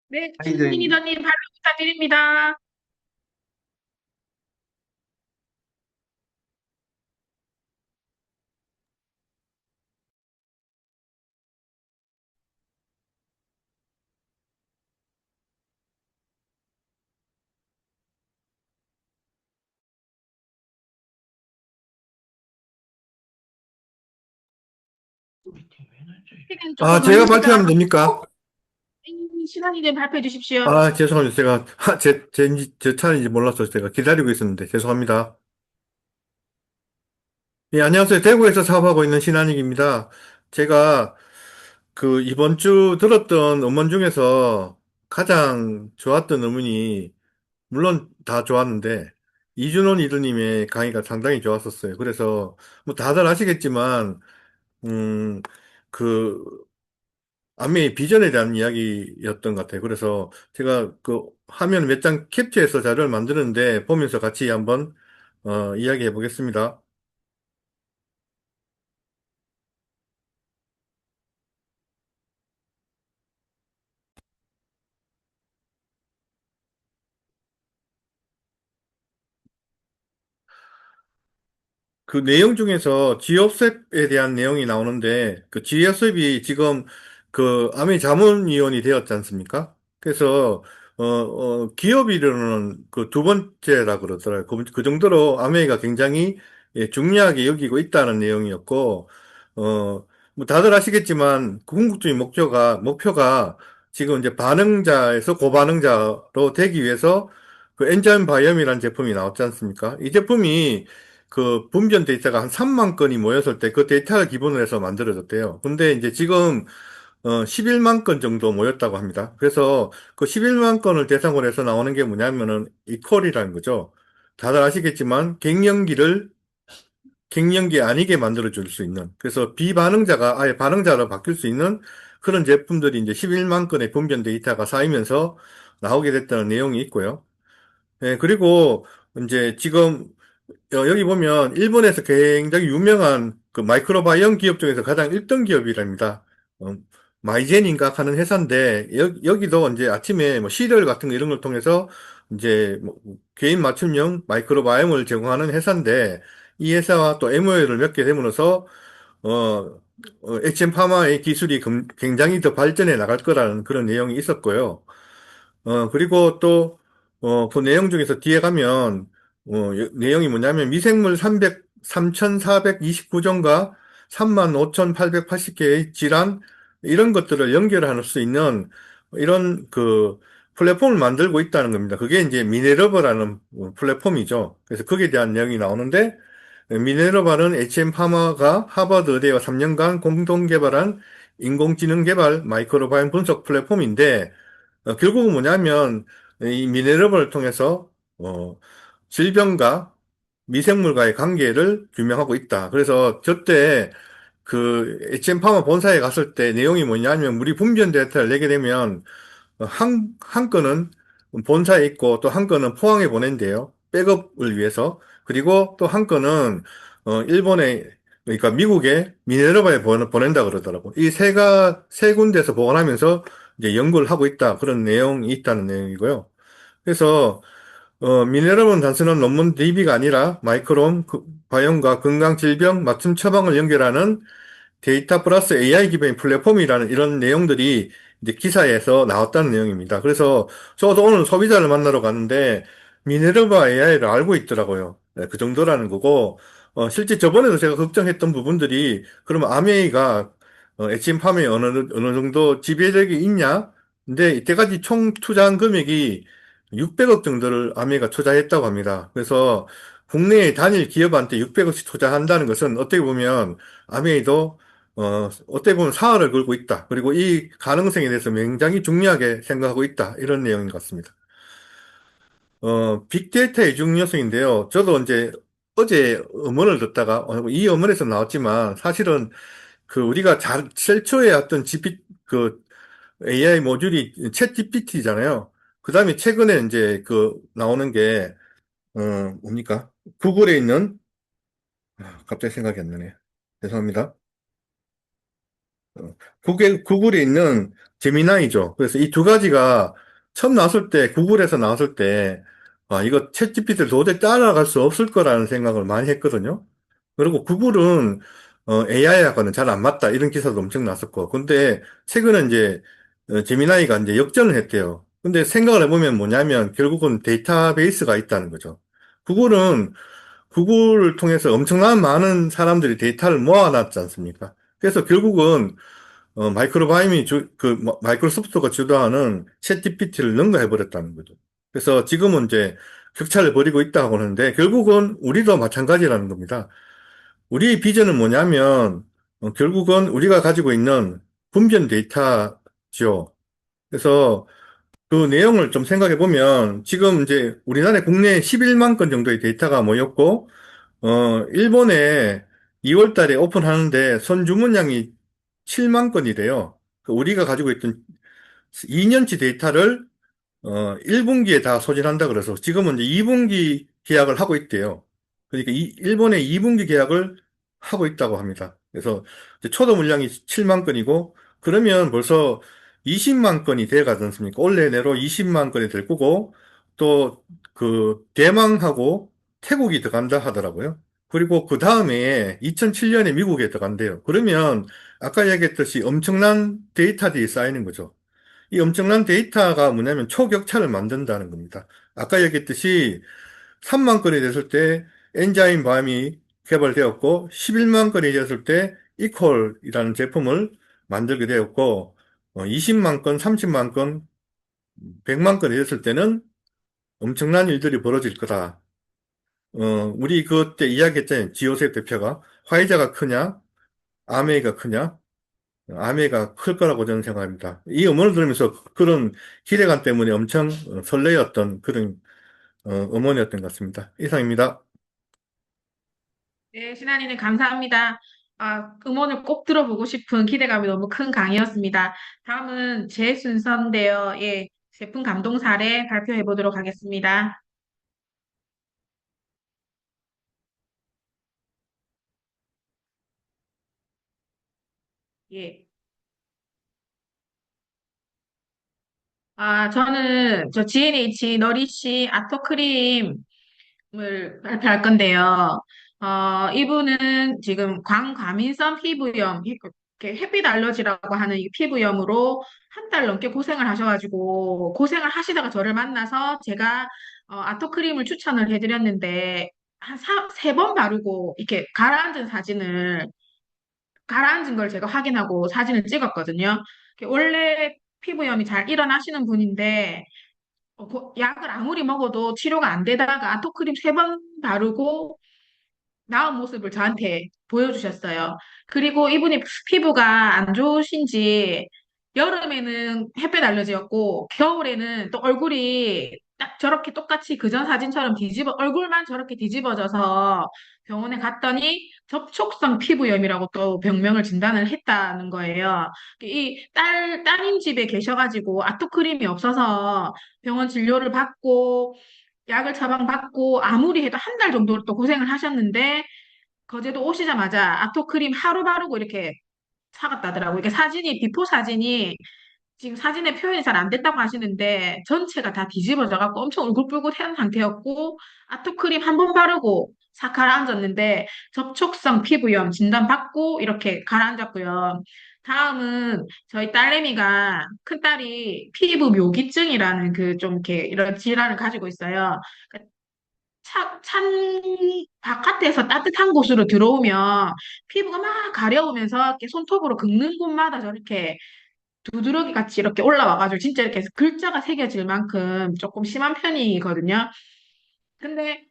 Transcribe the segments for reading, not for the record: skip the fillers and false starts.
네, 신민 아이들, 리더님 발표 부탁드립니다. 시간 조금 제가 걸리시더라도 발표하면 됩니까? 신한이님 발표해 주십시오. 죄송합니다. 제가, 제 차례인지 몰라서 제가 기다리고 있었는데, 죄송합니다. 예, 안녕하세요. 대구에서 사업하고 있는 신한익입니다. 제가 이번 주 들었던 음원 중에서 가장 좋았던 음원이, 물론 다 좋았는데, 이준원 이드님의 강의가 상당히 좋았었어요. 그래서, 뭐 다들 아시겠지만, 음, 그, 아미의 비전에 대한 이야기였던 것 같아요. 그래서 제가 화면 몇 장 캡처해서 자료를 만드는데 보면서 같이 한번 이야기해 보겠습니다. 그 내용 중에서 지오셉에 대한 내용이 나오는데 그 지오셉이 지금 아미 자문위원이 되었지 않습니까? 그래서 기업 이르는 그 두 번째라 그러더라고요. 그 정도로 아메이가 굉장히 예, 중요하게 여기고 있다는 내용이었고 뭐 다들 아시겠지만 궁극적인 목표가 지금 이제 반응자에서 고반응자로 되기 위해서 그 엔자임 바이옴이라는 제품이 나왔지 않습니까? 이 제품이 그 분변 데이터가 한 3만 건이 모였을 때 그 데이터를 기본으로 해서 만들어졌대요. 근데 이제 지금 11만 건 정도 모였다고 합니다. 그래서 그 11만 건을 대상으로 해서 나오는 게 뭐냐면은 이퀄이라는 거죠. 다들 아시겠지만 갱년기 아니게 만들어 줄 수 있는, 그래서 비반응자가 아예 반응자로 바뀔 수 있는 그런 제품들이 이제 11만 건의 분변 데이터가 쌓이면서 나오게 됐다는 내용이 있고요. 예, 그리고 이제 지금 여기 보면 일본에서 굉장히 유명한 그 마이크로바이옴 기업 중에서 가장 1등 기업이랍니다. 어, 마이젠인가 하는 회사인데 여기도 이제 아침에 뭐 시리얼 같은 거 이런 걸 통해서 이제 뭐 개인 맞춤형 마이크로바이옴을 제공하는 회사인데 이 회사와 또 MOU를 맺게 됨으로써 HM 파마의 기술이 굉장히 더 발전해 나갈 거라는 그런 내용이 있었고요. 그리고 또, 그 내용 중에서 뒤에 가면, 내용이 뭐냐면 미생물 3,429종과 35,880개의 질환, 이런 것들을 연결할 수 있는 이런 플랫폼을 만들고 있다는 겁니다. 그게 이제 미네러버라는 플랫폼이죠. 그래서 거기에 대한 내용이 나오는데, 미네러바는 HM 파마가 하버드 의대와 3년간 공동 개발한 인공지능 개발 마이크로바이옴 분석 플랫폼인데, 결국은 뭐냐면, 이 미네랄을 통해서, 질병과 미생물과의 관계를 규명하고 있다. 그래서 저때 HM 파마 본사에 갔을 때 내용이 뭐냐면, 우리 분변 데이터를 내게 되면, 한 건은 본사에 있고 또 한 건은 포항에 보낸대요. 백업을 위해서. 그리고 또 한 건은, 일본에, 그러니까 미국에 미네르바에 보낸다 그러더라고. 세 군데서 보관하면서 이제 연구를 하고 있다. 그런 내용이 있다는 내용이고요. 그래서, 미네랄은 단순한 논문 대비가 아니라 마이크론, 바이옴과 건강질병 맞춤 처방을 연결하는 데이터 플러스 AI 기반의 플랫폼이라는 이런 내용들이 이제 기사에서 나왔다는 내용입니다. 그래서 저도 오늘 소비자를 만나러 갔는데 미네르바 AI를 알고 있더라고요. 네, 그 정도라는 거고, 실제 저번에도 제가 걱정했던 부분들이 그러면 아메이가 엑심팜에 어느 정도 지배력이 있냐? 근데 이때까지 총 투자한 금액이 600억 정도를 아메이가 투자했다고 합니다. 그래서 국내의 단일 기업한테 600억씩 투자한다는 것은 어떻게 보면 아메이도 어떻게 보면 사활을 걸고 있다. 그리고 이 가능성에 대해서 굉장히 중요하게 생각하고 있다. 이런 내용인 것 같습니다. 빅데이터의 중요성인데요. 저도 이제 어제 음원을 듣다가, 이 음원에서 나왔지만, 사실은 우리가 최초의 어떤 AI 모듈이 챗 GPT잖아요. 그 다음에 최근에 이제 나오는 게, 뭡니까? 구글에 있는, 갑자기 생각이 안 나네. 죄송합니다. 구글에 있는 제미나이죠. 그래서 이 두 가지가 처음 나왔을 때, 구글에서 나왔을 때, 이거 챗GPT를 도저히 따라갈 수 없을 거라는 생각을 많이 했거든요. 그리고 구글은 AI하고는 잘 안 맞다 이런 기사도 엄청 났었고, 근데 최근에 이제 제미나이가 이제 역전을 했대요. 근데 생각을 해보면 뭐냐면 결국은 데이터베이스가 있다는 거죠. 구글은 구글을 통해서 엄청난 많은 사람들이 데이터를 모아놨지 않습니까? 그래서 결국은 마이크로소프트가 주도하는 챗 GPT를 능가해버렸다는 거죠. 그래서 지금은 이제 격차를 벌이고 있다고 하는데 결국은 우리도 마찬가지라는 겁니다. 우리의 비전은 뭐냐면 결국은 우리가 가지고 있는 분변 데이터죠. 그래서 그 내용을 좀 생각해 보면 지금 이제 우리나라 국내에 11만 건 정도의 데이터가 모였고 일본에 2월 달에 오픈하는데 선주문량이 7만 건이래요. 우리가 가지고 있던 2년치 데이터를 1분기에 다 소진한다 그래서 지금은 이제 2분기 계약을 하고 있대요. 그러니까 일본의 2분기 계약을 하고 있다고 합니다. 그래서 이제 초도 물량이 7만 건이고 그러면 벌써 20만 건이 돼 가지 않습니까? 올해 내로 20만 건이 될 거고 또 그 대망하고 태국이 들어간다 하더라고요. 그리고 그 다음에 2007년에 미국에 들어간대요. 그러면 아까 얘기했듯이 엄청난 데이터들이 쌓이는 거죠. 이 엄청난 데이터가 뭐냐면 초격차를 만든다는 겁니다. 아까 얘기했듯이 3만 건이 됐을 때 엔자임 밤이 개발되었고 11만 건이 됐을 때 이퀄이라는 제품을 만들게 되었고 20만 건, 30만 건, 100만 건이 됐을 때는 엄청난 일들이 벌어질 거다. 우리 그때 이야기했잖아요. 지오셉 대표가 화이자가 크냐, 아메이가 크냐. 아메가 클 거라고 저는 생각합니다. 이 음원을 들으면서 그런 기대감 때문에 엄청 설레었던 그런 음원이었던 것 같습니다. 이상입니다. 네, 신한이는 감사합니다. 음원을 꼭 들어보고 싶은 기대감이 너무 큰 강의였습니다. 다음은 제 순서인데요. 예, 제품 감동 사례 발표해 보도록 하겠습니다. 예. 저는 저 GNH 너리시 아토크림을 발표할 건데요. 이분은 지금 광과민성 피부염, 이렇게 햇빛 알러지라고 하는 이 피부염으로 한 달 넘게 고생을 하셔가지고 고생을 하시다가 저를 만나서 제가 아토크림을 추천을 해드렸는데 한 세 번 바르고 이렇게 가라앉은 걸 제가 확인하고 사진을 찍었거든요. 원래 피부염이 잘 일어나시는 분인데 약을 아무리 먹어도 치료가 안 되다가 아토크림 세 번 바르고 나은 모습을 저한테 보여주셨어요. 그리고 이분이 피부가 안 좋으신지 여름에는 햇볕 알러지였고 겨울에는 또 얼굴이 딱 저렇게 똑같이 그전 사진처럼 얼굴만 저렇게 뒤집어져서 병원에 갔더니 접촉성 피부염이라고 또 병명을 진단을 했다는 거예요. 따님 집에 계셔가지고 아토크림이 없어서 병원 진료를 받고 약을 처방받고 아무리 해도 한 달 정도 또 고생을 하셨는데 거제도 오시자마자 아토크림 하루 바르고 이렇게 사갔다더라고요. 이게 비포 사진이 지금 사진의 표현이 잘 안 됐다고 하시는데 전체가 다 뒤집어져갖고 엄청 울긋불긋한 상태였고 아토크림 한 번 바르고 싹 가라앉았는데 접촉성 피부염 진단받고 이렇게 가라앉았고요. 다음은 저희 딸내미가 큰딸이 피부 묘기증이라는 그 좀 이렇게 이런 질환을 가지고 있어요. 찬 바깥에서 따뜻한 곳으로 들어오면 피부가 막 가려우면서 이렇게 손톱으로 긁는 곳마다 저렇게 두드러기 같이 이렇게 올라와가지고 진짜 이렇게 글자가 새겨질 만큼 조금 심한 편이거든요. 근데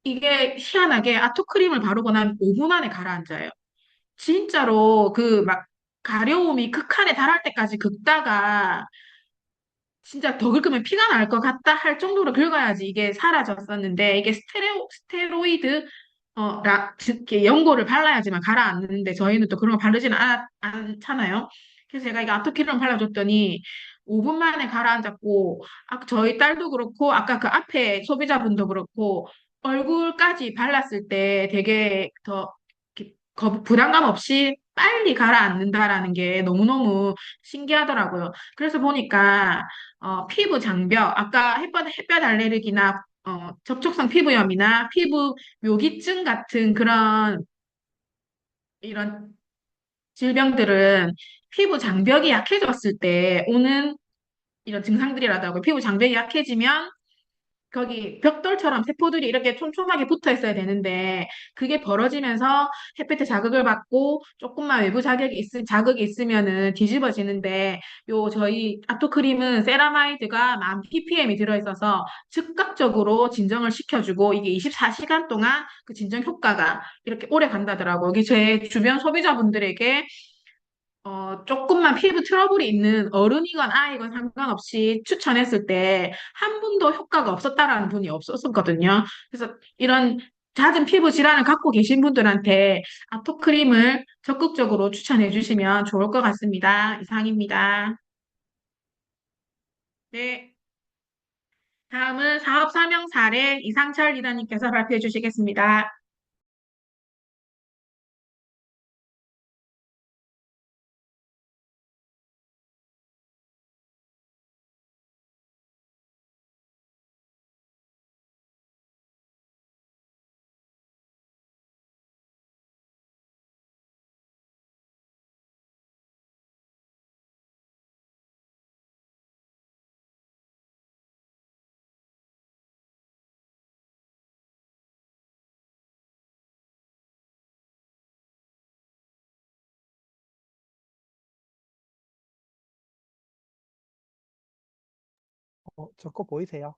이게 희한하게 아토크림을 바르고 난 5분 안에 가라앉아요. 진짜로 그 막 가려움이 극한에 달할 때까지 긁다가 진짜 더 긁으면 피가 날 것 같다 할 정도로 긁어야지 이게 사라졌었는데 이게 스테로이드 이렇게 연고를 발라야지만 가라앉는데 저희는 또 그런 거 바르지는 않잖아요. 그래서 제가 이거 아토피론 발라줬더니 5분 만에 가라앉았고 저희 딸도 그렇고 아까 그 앞에 소비자분도 그렇고 얼굴까지 발랐을 때 되게 더 이렇게 부담감 없이 빨리 가라앉는다라는 게 너무너무 신기하더라고요. 그래서 보니까 피부 장벽, 아까 햇볕 알레르기나 접촉성 피부염이나 피부 묘기증 같은 그런 이런 질병들은 피부 장벽이 약해졌을 때 오는 이런 증상들이라더라고요. 피부 장벽이 약해지면 거기 벽돌처럼 세포들이 이렇게 촘촘하게 붙어 있어야 되는데 그게 벌어지면서 햇빛에 자극을 받고 조금만 외부 자극이 있으면은 뒤집어지는데 요 저희 아토크림은 세라마이드가 만 ppm이 들어있어서 즉각적으로 진정을 시켜주고 이게 24시간 동안 그 진정 효과가 이렇게 오래 간다더라고요. 이게 제 주변 소비자분들에게 조금만 피부 트러블이 있는 어른이건 아이건 상관없이 추천했을 때 한 분도 효과가 없었다라는 분이 없었거든요. 그래서 이런 잦은 피부 질환을 갖고 계신 분들한테 아토크림을 적극적으로 추천해 주시면 좋을 것 같습니다. 이상입니다. 네. 다음은 사업 설명 사례 이상철 리더님께서 발표해 주시겠습니다. 저 거 보이세요?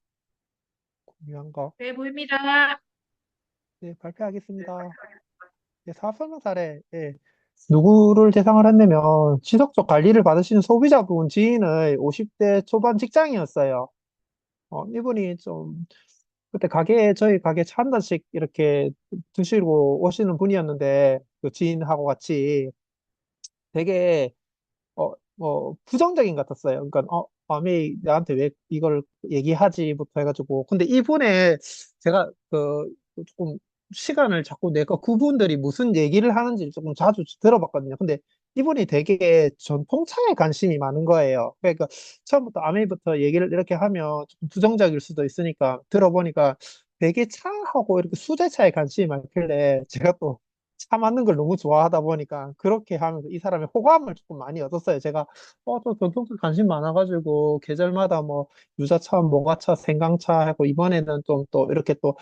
공유한 거. 네, 보입니다. 네, 발표하겠습니다. 네, 사업 설명 사례. 예. 누구를 대상을 했냐면, 지속적 관리를 받으시는 소비자분 지인의 50대 초반 직장이었어요. 이분이 좀, 그때 저희 가게 차 한 잔씩 이렇게 드시고 오시는 분이었는데, 그 지인하고 같이 되게 부정적인 것 같았어요. 그러니까, 아미 나한테 왜 이걸 얘기하지부터 해가지고. 근데 이분의, 제가 조금 시간을 자꾸 내가 그분들이 무슨 얘기를 하는지 조금 자주 들어봤거든요. 근데 이분이 되게 전통차에 관심이 많은 거예요. 그러니까 처음부터 아미부터 얘기를 이렇게 하면 조금 부정적일 수도 있으니까 들어보니까 되게 차하고 이렇게 수제차에 관심이 많길래 제가 또 차 맞는 걸 너무 좋아하다 보니까 그렇게 하면서 이 사람의 호감을 조금 많이 얻었어요. 제가 또 전통차 관심 많아가지고 계절마다 뭐 유자차, 모가차, 생강차 하고 이번에는 좀 또 이렇게 또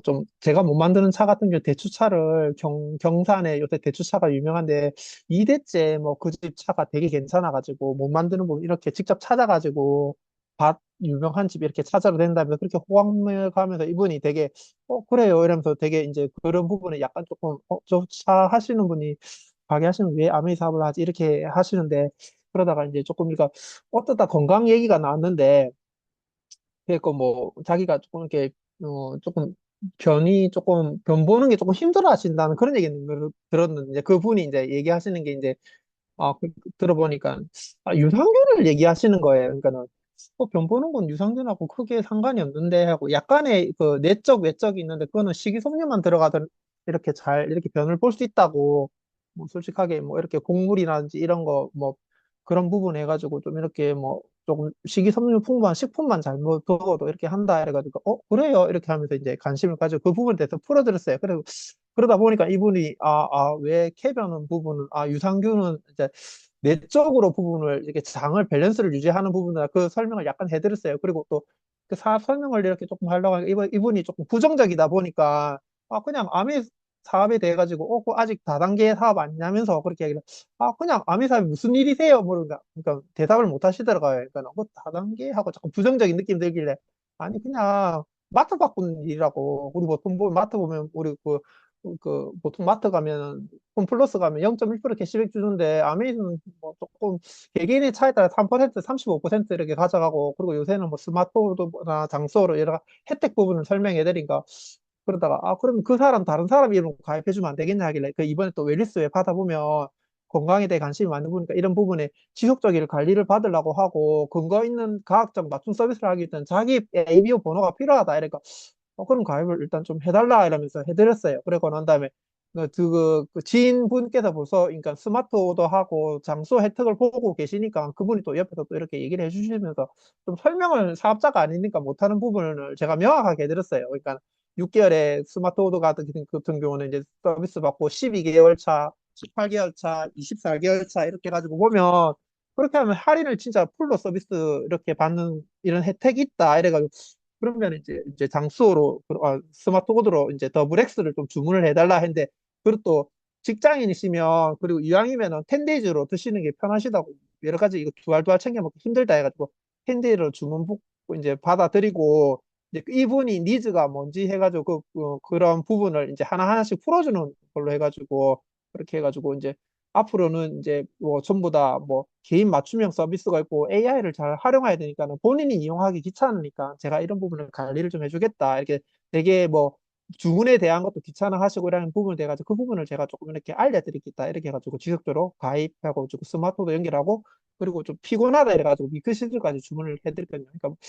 좀 제가 못 만드는 차 같은 경우 대추차를 경산에 요새 대추차가 유명한데 2대째 뭐 그 집 차가 되게 괜찮아가지고 못 만드는 분 이렇게 직접 찾아가지고 밭 유명한 집 이렇게 찾아도 된다면서 그렇게 호감을 가면서 이분이 되게 그래요 이러면서 되게 이제 그런 부분에 약간 조금 저 차 하시는 분이 가게 하시면 왜 아메이 사업을 하지 이렇게 하시는데 그러다가 이제 조금 그러니까 어쩌다 건강 얘기가 나왔는데 그러니까 뭐 자기가 조금 이렇게 조금 변 보는 게 조금 힘들어 하신다는 그런 얘기는 들었는데 그분이 이제 얘기하시는 게 이제 들어보니까 유산균을 얘기하시는 거예요. 그러니까는 변 보는 건 유산균하고 크게 상관이 없는데 하고 약간의 그 내적 외적이 있는데 그거는 식이섬유만 들어가도 이렇게 잘 이렇게 변을 볼 수 있다고 뭐 솔직하게 뭐 이렇게 곡물이라든지 이런 거 뭐 그런 부분 해가지고 좀 이렇게 뭐 조금 식이섬유 풍부한 식품만 잘못 먹어도 이렇게 한다 해가지고 그래요 이렇게 하면서 이제 관심을 가지고 그 부분에 대해서 풀어드렸어요. 그리고 그러다 보니까 이분이 왜 캐변은 부분은 유산균은 이제 내적으로 부분을 이렇게 장을 밸런스를 유지하는 부분이나 그 설명을 약간 해드렸어요. 그리고 또 그 사업 설명을 이렇게 조금 하려고 하니까 이분이 조금 부정적이다 보니까 그냥 아미 사업에 대해 가지고 그거 아직 다단계 사업 아니냐면서 그렇게 얘기를 그냥 아미 사업이 무슨 일이세요? 그러니까 대답을 못 하시더라고요. 그러니까 다단계 하고 자꾸 부정적인 느낌 들길래 아니 그냥 마트 바꾸는 일이라고 우리 보통 보면 마트 보면 우리 보통 마트 가면 홈플러스 가면 0.1% 캐시백 주는데 아메이는 뭐 조금 개개인의 차에 따라 3%, 35% 이렇게 가져가고 그리고 요새는 뭐 스마트폰이나 장소로 여러 혜택 부분을 설명해 드리니까 그러다가 그러면 그 사람 다른 사람 이름 가입해 주면 안 되겠냐 하길래 그 이번에 또 웰리스 웹 하다 보면 건강에 대해 관심이 많은 분이니까 이런 부분에 지속적인 관리를 받으려고 하고 근거 있는 과학적 맞춤 서비스를 하기 위해서는 자기 ABO 번호가 필요하다 이러니까 그럼 가입을 일단 좀 해달라 이러면서 해드렸어요. 그러고 난 다음에 그 지인분께서 벌써, 그러니까 스마트 오더하고 장소 혜택을 보고 계시니까 그분이 또 옆에서 또 이렇게 얘기를 해주시면서 좀 설명을 사업자가 아니니까 못하는 부분을 제가 명확하게 해드렸어요. 그러니까 6개월에 스마트 오더 같은 경우는 이제 서비스 받고 12개월 차, 18개월 차, 24개월 차 이렇게 해가지고 보면 그렇게 하면 할인을 진짜 풀로 서비스 이렇게 받는 이런 혜택이 있다. 이래가지고 그러면 이제 장수호로 스마트 오더로 이제 더블 X를 좀 주문을 해달라 했는데 그리고 또 직장인이시면 그리고 이왕이면은 10데이즈로 드시는 게 편하시다고 여러 가지 이거 두알두알 챙겨 먹기 힘들다 해가지고 10데이로 주문 이제 받아들이고 이제 이분이 니즈가 뭔지 해가지고 그런 부분을 이제 하나하나씩 풀어주는 걸로 해가지고 그렇게 해가지고 이제 앞으로는 이제 뭐 전부 다 뭐 개인 맞춤형 서비스가 있고 AI를 잘 활용해야 되니까는 본인이 이용하기 귀찮으니까 제가 이런 부분을 관리를 좀 해주겠다 이렇게 되게 뭐 주문에 대한 것도 귀찮아하시고 이라는 부분이 돼가지고 그 부분을 제가 조금 이렇게 알려드리겠다 이렇게 해가지고 지속적으로 가입하고 스마트도 연결하고 그리고 좀 피곤하다 이래가지고 미크시즈까지 주문을 해드렸거든요. 그러니까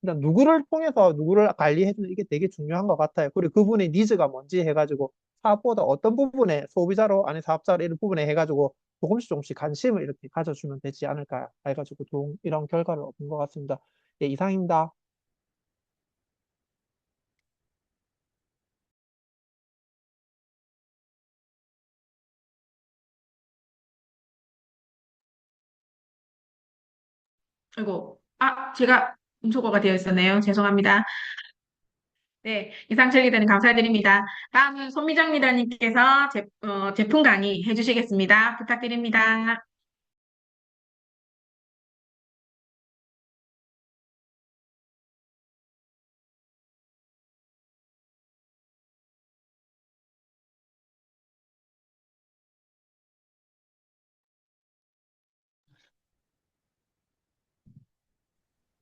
일단 누구를 통해서 누구를 관리해주는 이게 되게 중요한 것 같아요. 그리고 그분의 니즈가 뭔지 해가지고 사업보다 어떤 부분에 소비자로 아니 사업자로 이런 부분에 해가지고 조금씩 조금씩 관심을 이렇게 가져주면 되지 않을까 해가지고 이런 결과를 얻은 것 같습니다. 예, 이상입니다. 아이고, 제가 음소거가 되어 있었네요. 죄송합니다. 네, 이상 처리되는 감사드립니다. 다음은 손미정 리더님께서 제품 강의 해주시겠습니다. 부탁드립니다.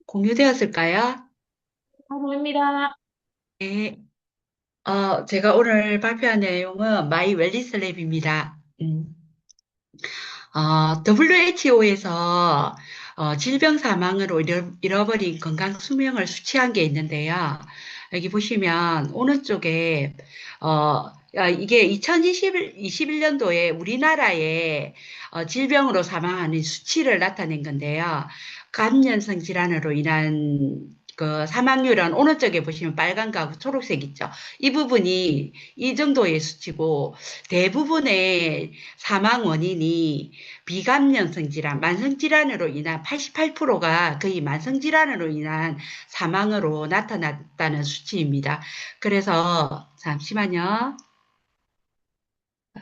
공유되었을까요? 감사합니다. 네. 제가 오늘 발표한 내용은 마이 웰니스 랩입니다. WHO에서 질병 사망으로 잃어버린 건강 수명을 수치한 게 있는데요. 여기 보시면 오른쪽에 이게 2021년도에 우리나라의 질병으로 사망하는 수치를 나타낸 건데요. 감염성 질환으로 인한 그 사망률은 오른쪽에 보시면 빨간과 초록색 있죠. 이 부분이 이 정도의 수치고 대부분의 사망 원인이 비감염성 질환, 만성 질환으로 인한 88%가 거의 만성 질환으로 인한 사망으로 나타났다는 수치입니다. 그래서 잠시만요.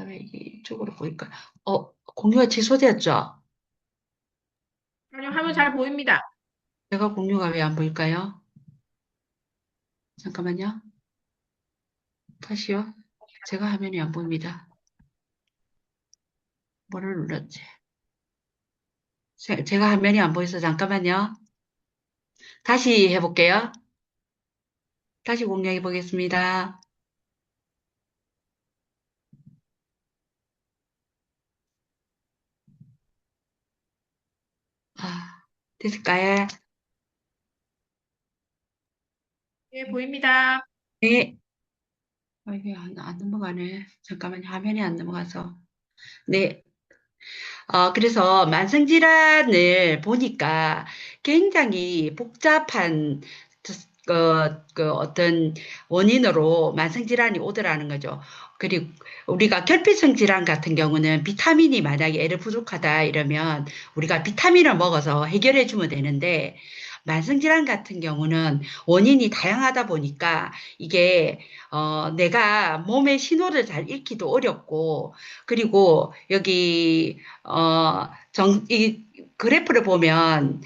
왜 이게 이쪽으로 보일까? 공유가 취소되었죠? 아니요, 하면 잘 보입니다. 제가 공유가 왜 안 보일까요? 잠깐만요. 다시요. 제가 화면이 안 보입니다. 뭐를 눌렀지? 제가 화면이 안 보여서 잠깐만요. 다시 해볼게요. 다시 공유해 보겠습니다. 됐을까요? 네, 보입니다. 네. 이게 안 넘어가네. 잠깐만요. 화면이 안 넘어가서. 네. 그래서 만성질환을 보니까 굉장히 복잡한 어떤 원인으로 만성질환이 오더라는 거죠. 그리고 우리가 결핍성 질환 같은 경우는 비타민이 만약에 애를 부족하다 이러면 우리가 비타민을 먹어서 해결해 주면 되는데 만성질환 같은 경우는 원인이 다양하다 보니까 이게 내가 몸의 신호를 잘 읽기도 어렵고 그리고 여기 이 그래프를 보면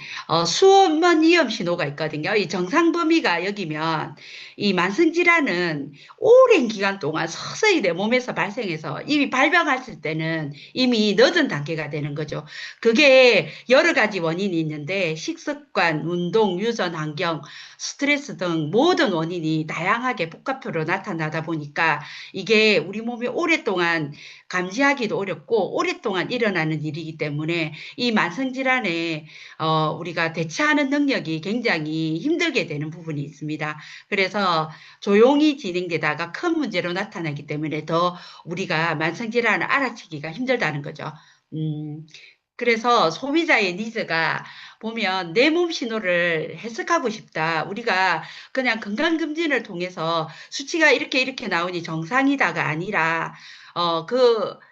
수면 위험 신호가 있거든요. 이 정상 범위가 여기면 이 만성 질환은 오랜 기간 동안 서서히 내 몸에서 발생해서 이미 발병했을 때는 이미 늦은 단계가 되는 거죠. 그게 여러 가지 원인이 있는데 식습관, 운동, 유전 환경, 스트레스 등 모든 원인이 다양하게 복합적으로 나타나다 보니까 이게 우리 몸이 오랫동안 감지하기도 어렵고 오랫동안 일어나는 일이기 때문에 이 만성 질환 질환에 우리가 대처하는 능력이 굉장히 힘들게 되는 부분이 있습니다. 그래서 조용히 진행되다가 큰 문제로 나타나기 때문에 더 우리가 만성 질환을 알아채기가 힘들다는 거죠. 그래서 소비자의 니즈가 보면 내 몸 신호를 해석하고 싶다. 우리가 그냥 건강검진을 통해서 수치가 이렇게 나오니 정상이다가 아니라,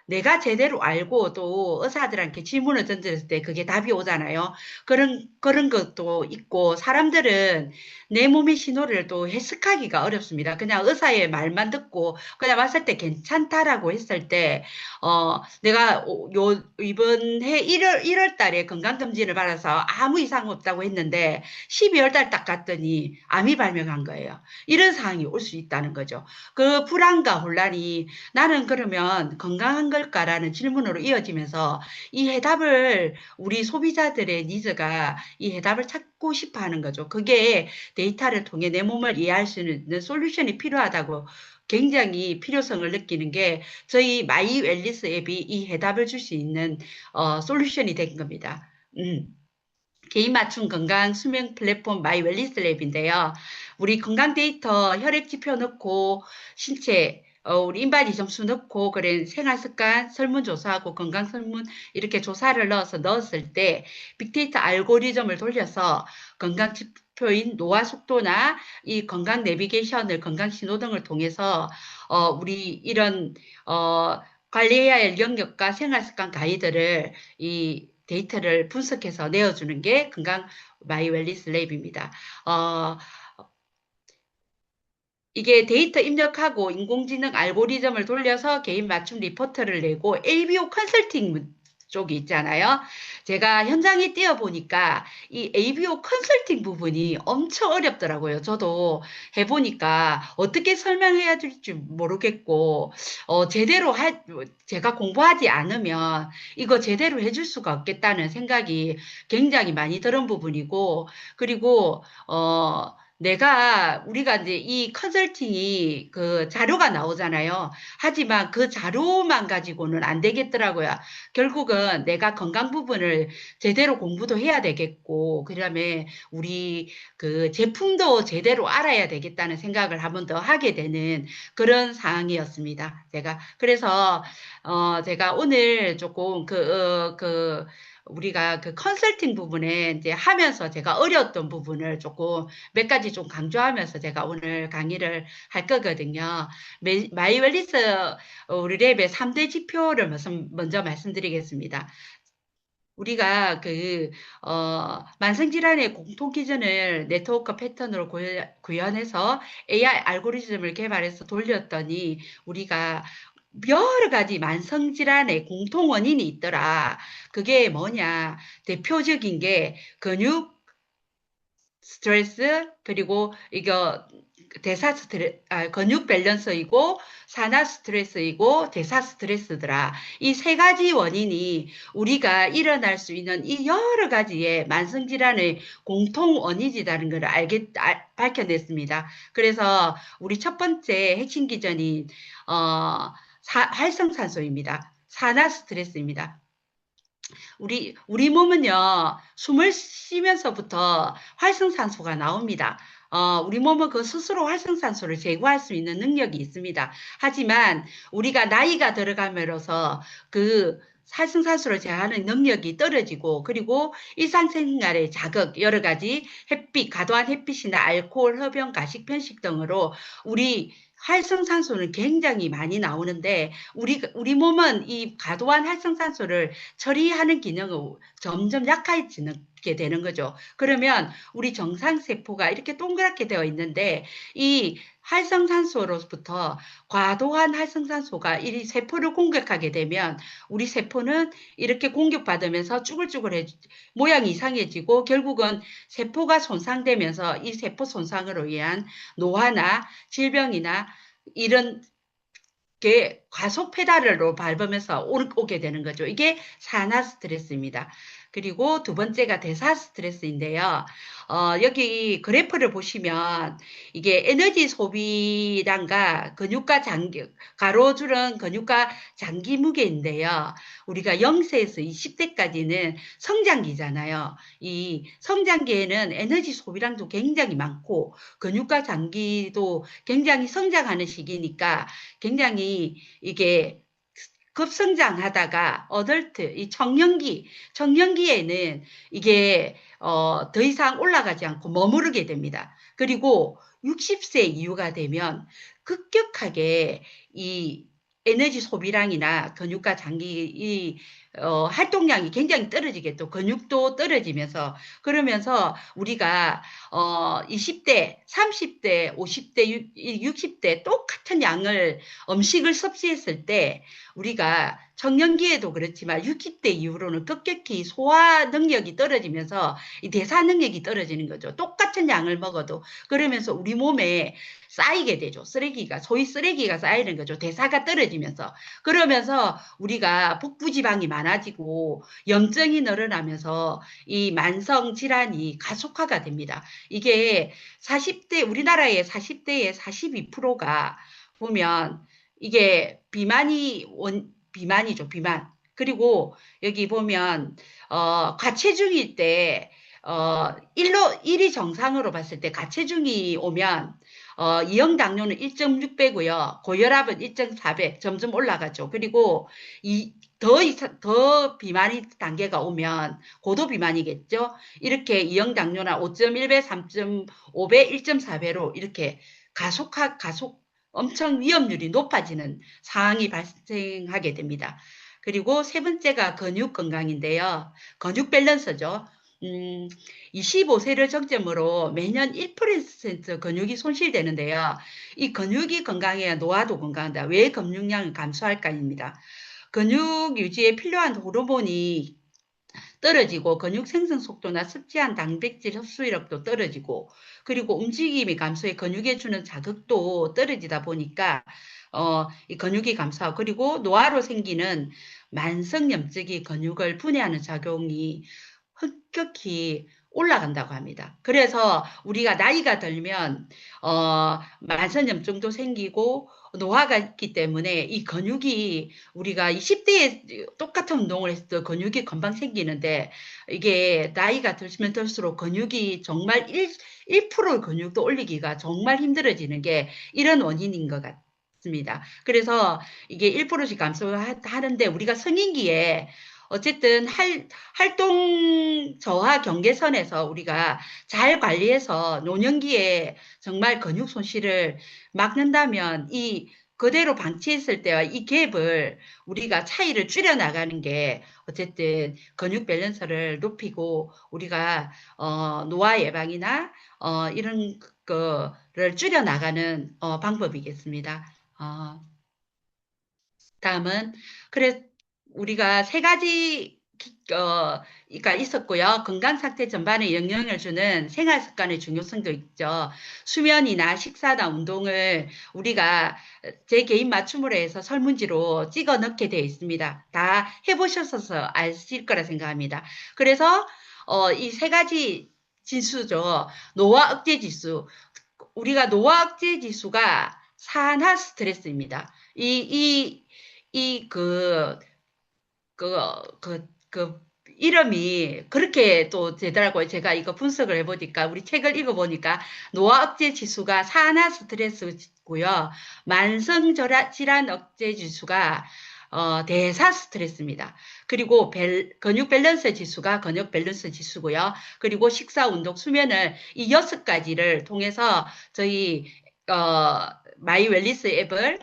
내가 제대로 알고 또 의사들한테 질문을 던졌을 때 그게 답이 오잖아요. 그런 것도 있고, 사람들은 내 몸의 신호를 또 해석하기가 어렵습니다. 그냥 의사의 말만 듣고, 그냥 왔을 때 괜찮다라고 했을 때, 내가 이번 해 1월 달에 건강검진을 받아서 아무 이상 없다고 했는데 12월 달 딱 갔더니 암이 발명한 거예요. 이런 상황이 올 수 있다는 거죠. 그 불안과 혼란이 나는 그러면 건강한 걸까라는 질문으로 이어지면서 이 해답을 우리 소비자들의 니즈가 이 해답을 찾고 싶어 하는 거죠. 그게 데이터를 통해 내 몸을 이해할 수 있는 솔루션이 필요하다고 굉장히 필요성을 느끼는 게 저희 마이 웰리스 앱이 이 해답을 줄 수 있는 솔루션이 된 겁니다. 개인 맞춤 건강 수명 플랫폼 마이 웰리스 랩인데요. 우리 건강 데이터 혈액 지표 넣고 신체 우리 인바디 점수 넣고 그래 생활 습관 설문조사하고 건강 설문 이렇게 조사를 넣었을 때 빅데이터 알고리즘을 돌려서 건강 지표인 노화 속도나 이 건강 내비게이션을 건강 신호등을 통해서 우리 이런 관리해야 할 영역과 생활 습관 가이드를 이 데이터를 분석해서 내어주는 게 건강 마이 웰리스 랩입니다. 이게 데이터 입력하고 인공지능 알고리즘을 돌려서 개인 맞춤 리포트를 내고 ABO 컨설팅 쪽이 있잖아요. 제가 현장에 뛰어보니까 이 ABO 컨설팅 부분이 엄청 어렵더라고요. 저도 해보니까 어떻게 설명해야 될지 모르겠고, 제가 공부하지 않으면 이거 제대로 해줄 수가 없겠다는 생각이 굉장히 많이 들은 부분이고, 그리고, 우리가 이제 이 컨설팅이 그 자료가 나오잖아요. 하지만 그 자료만 가지고는 안 되겠더라고요. 결국은 내가 건강 부분을 제대로 공부도 해야 되겠고, 그다음에 우리 그 제품도 제대로 알아야 되겠다는 생각을 한 번 더 하게 되는 그런 상황이었습니다. 그래서, 제가 오늘 조금 우리가 그 컨설팅 부분에 이제 하면서 제가 어려웠던 부분을 조금 몇 가지 좀 강조하면서 제가 오늘 강의를 할 거거든요. 마이 웰리스 우리 랩의 3대 지표를 먼저 말씀드리겠습니다. 우리가 만성질환의 공통 기준을 네트워크 패턴으로 구현해서 AI 알고리즘을 개발해서 돌렸더니 우리가 여러 가지 만성질환의 공통 원인이 있더라. 그게 뭐냐? 대표적인 게 근육 스트레스, 그리고 근육 밸런스이고, 산화 스트레스이고, 대사 스트레스더라. 이 세 가지 원인이 우리가 일어날 수 있는 이 여러 가지의 만성질환의 공통 원인이라는 걸 밝혀냈습니다. 그래서 우리 첫 번째 핵심 기전인, 활성산소입니다. 산화 스트레스입니다. 우리 몸은요, 숨을 쉬면서부터 활성산소가 나옵니다. 우리 몸은 그 스스로 활성산소를 제거할 수 있는 능력이 있습니다. 하지만 우리가 나이가 들어감으로써 그 활성산소를 제어하는 능력이 떨어지고, 그리고 일상생활의 자극, 여러 가지 과도한 햇빛이나 알코올, 흡연, 가식, 편식 등으로 우리 활성산소는 굉장히 많이 나오는데 우리 몸은 이 과도한 활성산소를 처리하는 기능을 점점 약해지게 되는 거죠. 그러면 우리 정상세포가 이렇게 동그랗게 되어 있는데 이 활성산소로부터 과도한 활성산소가 이 세포를 공격하게 되면 우리 세포는 이렇게 공격받으면서 모양이 이상해지고 결국은 세포가 손상되면서 이 세포 손상으로 인한 노화나 질병이나 이런 게 과속 페달로 밟으면서 오게 되는 거죠. 이게 산화 스트레스입니다. 그리고 두 번째가 대사 스트레스인데요. 여기 그래프를 보시면 이게 에너지 소비량과 근육과 가로줄은 근육과 장기 무게인데요. 우리가 0세에서 20대까지는 성장기잖아요. 이 성장기에는 에너지 소비량도 굉장히 많고 근육과 장기도 굉장히 성장하는 시기니까 굉장히 이게 급성장하다가 이 청년기에는 이게 더 이상 올라가지 않고 머무르게 됩니다. 그리고 60세 이후가 되면 급격하게 이 에너지 소비량이나 근육과 장기 활동량이 굉장히 떨어지게 또 근육도 떨어지면서 그러면서 우리가 20대, 30대, 50대, 60대 똑같은 양을 음식을 섭취했을 때 우리가 청년기에도 그렇지만 60대 이후로는 급격히 소화 능력이 떨어지면서 이 대사 능력이 떨어지는 거죠. 똑같은 양을 먹어도 그러면서 우리 몸에 쌓이게 되죠. 소위 쓰레기가 쌓이는 거죠. 대사가 떨어지면서. 그러면서 우리가 복부지방이 많아지고 염증이 늘어나면서 이 만성 질환이 가속화가 됩니다. 이게 우리나라의 40대의 42%가 보면 이게 비만이죠, 비만. 그리고 여기 보면, 과체중일 때, 1이 정상으로 봤을 때 과체중이 오면, 이형 당뇨는 1.6배고요. 고혈압은 1.4배 점점 올라가죠. 그리고 더 비만이 단계가 오면 고도 비만이겠죠. 이렇게 이형 당뇨나 5.1배, 3.5배, 1.4배로 이렇게 엄청 위험률이 높아지는 상황이 발생하게 됩니다. 그리고 세 번째가 근육 건강인데요. 근육 밸런스죠. 25세를 정점으로 매년 1% 근육이 손실되는데요. 이 근육이 건강해야 노화도 건강하다. 왜 근육량을 감소할까입니다. 근육 유지에 필요한 호르몬이 떨어지고 근육 생성 속도나 섭취한 단백질 흡수력도 떨어지고 그리고 움직임이 감소해 근육에 주는 자극도 떨어지다 보니까 이 근육이 감소하고 그리고 노화로 생기는 만성염증이 근육을 분해하는 작용이 급격히 올라간다고 합니다. 그래서 우리가 나이가 들면 만성염증도 생기고 노화가 있기 때문에 이 근육이 우리가 20대에 똑같은 운동을 했을 근육이 금방 생기는데 이게 나이가 들면 들수록 근육이 정말 1% 근육도 올리기가 정말 힘들어지는 게 이런 원인인 것 같습니다. 그래서 이게 1%씩 감소하는데 우리가 성인기에 어쨌든 활동 저하 경계선에서 우리가 잘 관리해서 노년기에 정말 근육 손실을 막는다면 그대로 방치했을 때와 이 갭을 우리가 차이를 줄여 나가는 게 어쨌든 근육 밸런스를 높이고 우리가 노화 예방이나 이런 거를 줄여 나가는 방법이겠습니다. 다음은 그래 우리가 세 가지 가 있었고요. 건강 상태 전반에 영향을 주는 생활 습관의 중요성도 있죠. 수면이나 식사나 운동을 우리가 제 개인 맞춤으로 해서 설문지로 찍어 넣게 되어 있습니다. 다 해보셨어서 아실 거라 생각합니다. 그래서 이 세 가지 지수죠. 노화 억제 지수. 우리가 노화 억제 지수가 산화 스트레스입니다. 그 이름이 그렇게 또 되더라고요. 제가 이거 분석을 해보니까, 우리 책을 읽어보니까, 노화 억제 지수가 산화 스트레스고요. 만성 질환 억제 지수가, 대사 스트레스입니다. 그리고 근육 밸런스 지수가 근육 밸런스 지수고요. 그리고 식사, 운동, 수면을 이 6가지를 통해서 저희, 마이 웰리스 앱을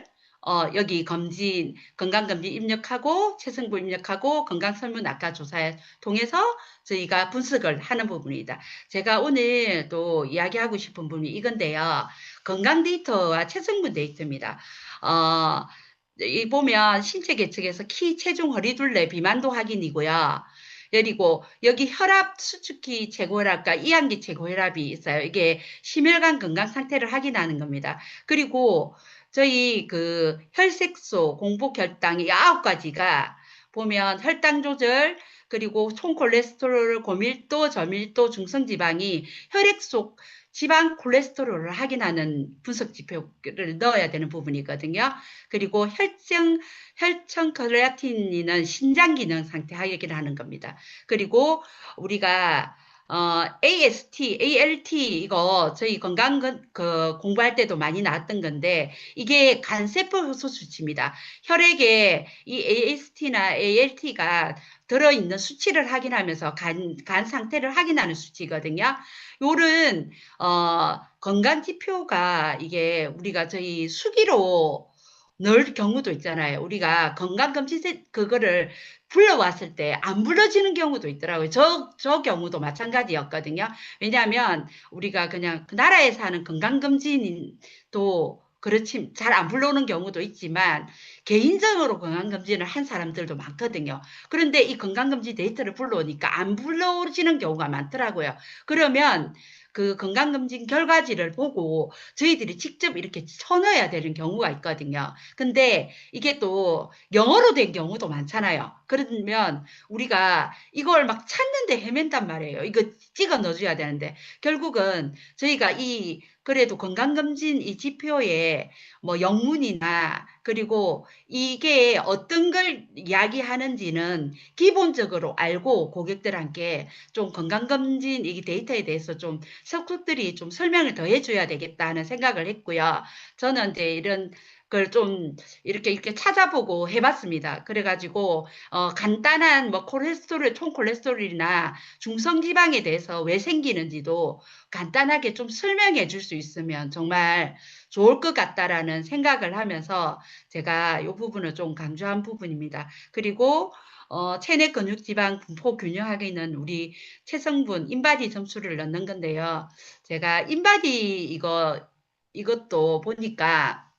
여기 건강검진 입력하고, 체성부 입력하고, 건강설문 아까 조사에 통해서 저희가 분석을 하는 부분이다. 제가 오늘 또 이야기하고 싶은 부분이 이건데요. 건강 데이터와 체성분 데이터입니다. 이 보면 신체 계측에서 키, 체중, 허리둘레, 비만도 확인이고요. 그리고 여기 혈압 수축기 최고혈압과 이항기 최고혈압이 있어요. 이게 심혈관 건강 상태를 확인하는 겁니다. 그리고 저희 혈색소, 공복 혈당 이 9가지가 보면 혈당 조절, 그리고 총 콜레스테롤, 고밀도, 저밀도, 중성지방이 혈액 속 지방 콜레스테롤을 확인하는 분석 지표를 넣어야 되는 부분이거든요. 그리고 혈청 크레아틴인은 신장 기능 상태 확인하는 겁니다. 그리고 우리가 AST, ALT 이거 저희 건강 공부할 때도 많이 나왔던 건데 이게 간세포 효소 수치입니다. 혈액에 이 AST나 ALT가 들어있는 수치를 확인하면서 간 상태를 확인하는 수치거든요. 요런 건강 지표가 이게 우리가 저희 수기로 넣을 경우도 있잖아요. 우리가 건강검진 그거를 불러왔을 때 안 불러지는 경우도 있더라고요. 저 경우도 마찬가지였거든요. 왜냐하면 우리가 그냥 그 나라에서 하는 건강검진도 그렇지 잘 안 불러오는 경우도 있지만 개인적으로 건강검진을 한 사람들도 많거든요. 그런데 이 건강검진 데이터를 불러오니까 안 불러오지는 경우가 많더라고요. 그러면 그 건강검진 결과지를 보고 저희들이 직접 이렇게 쳐넣어야 되는 경우가 있거든요. 근데 이게 또 영어로 된 경우도 많잖아요. 그러면 우리가 이걸 막 찾는데 헤맨단 말이에요. 이거 찍어 넣어줘야 되는데 결국은 저희가 그래도 건강검진 이 지표에 뭐 영문이나 그리고 이게 어떤 걸 이야기하는지는 기본적으로 알고 고객들한테 좀 건강검진 이 데이터에 대해서 좀 석국들이 좀 설명을 더 해줘야 되겠다는 생각을 했고요. 저는 이제 이런 걸 좀 이렇게 찾아보고 해봤습니다. 그래가지고 간단한 뭐 콜레스테롤, 총 콜레스테롤이나 중성지방에 대해서 왜 생기는지도 간단하게 좀 설명해 줄 수 있으면 정말 좋을 것 같다라는 생각을 하면서 제가 이 부분을 좀 강조한 부분입니다. 그리고 체내 근육지방 분포 균형하기는 우리 체성분 인바디 점수를 넣는 건데요. 제가 인바디 이것도 보니까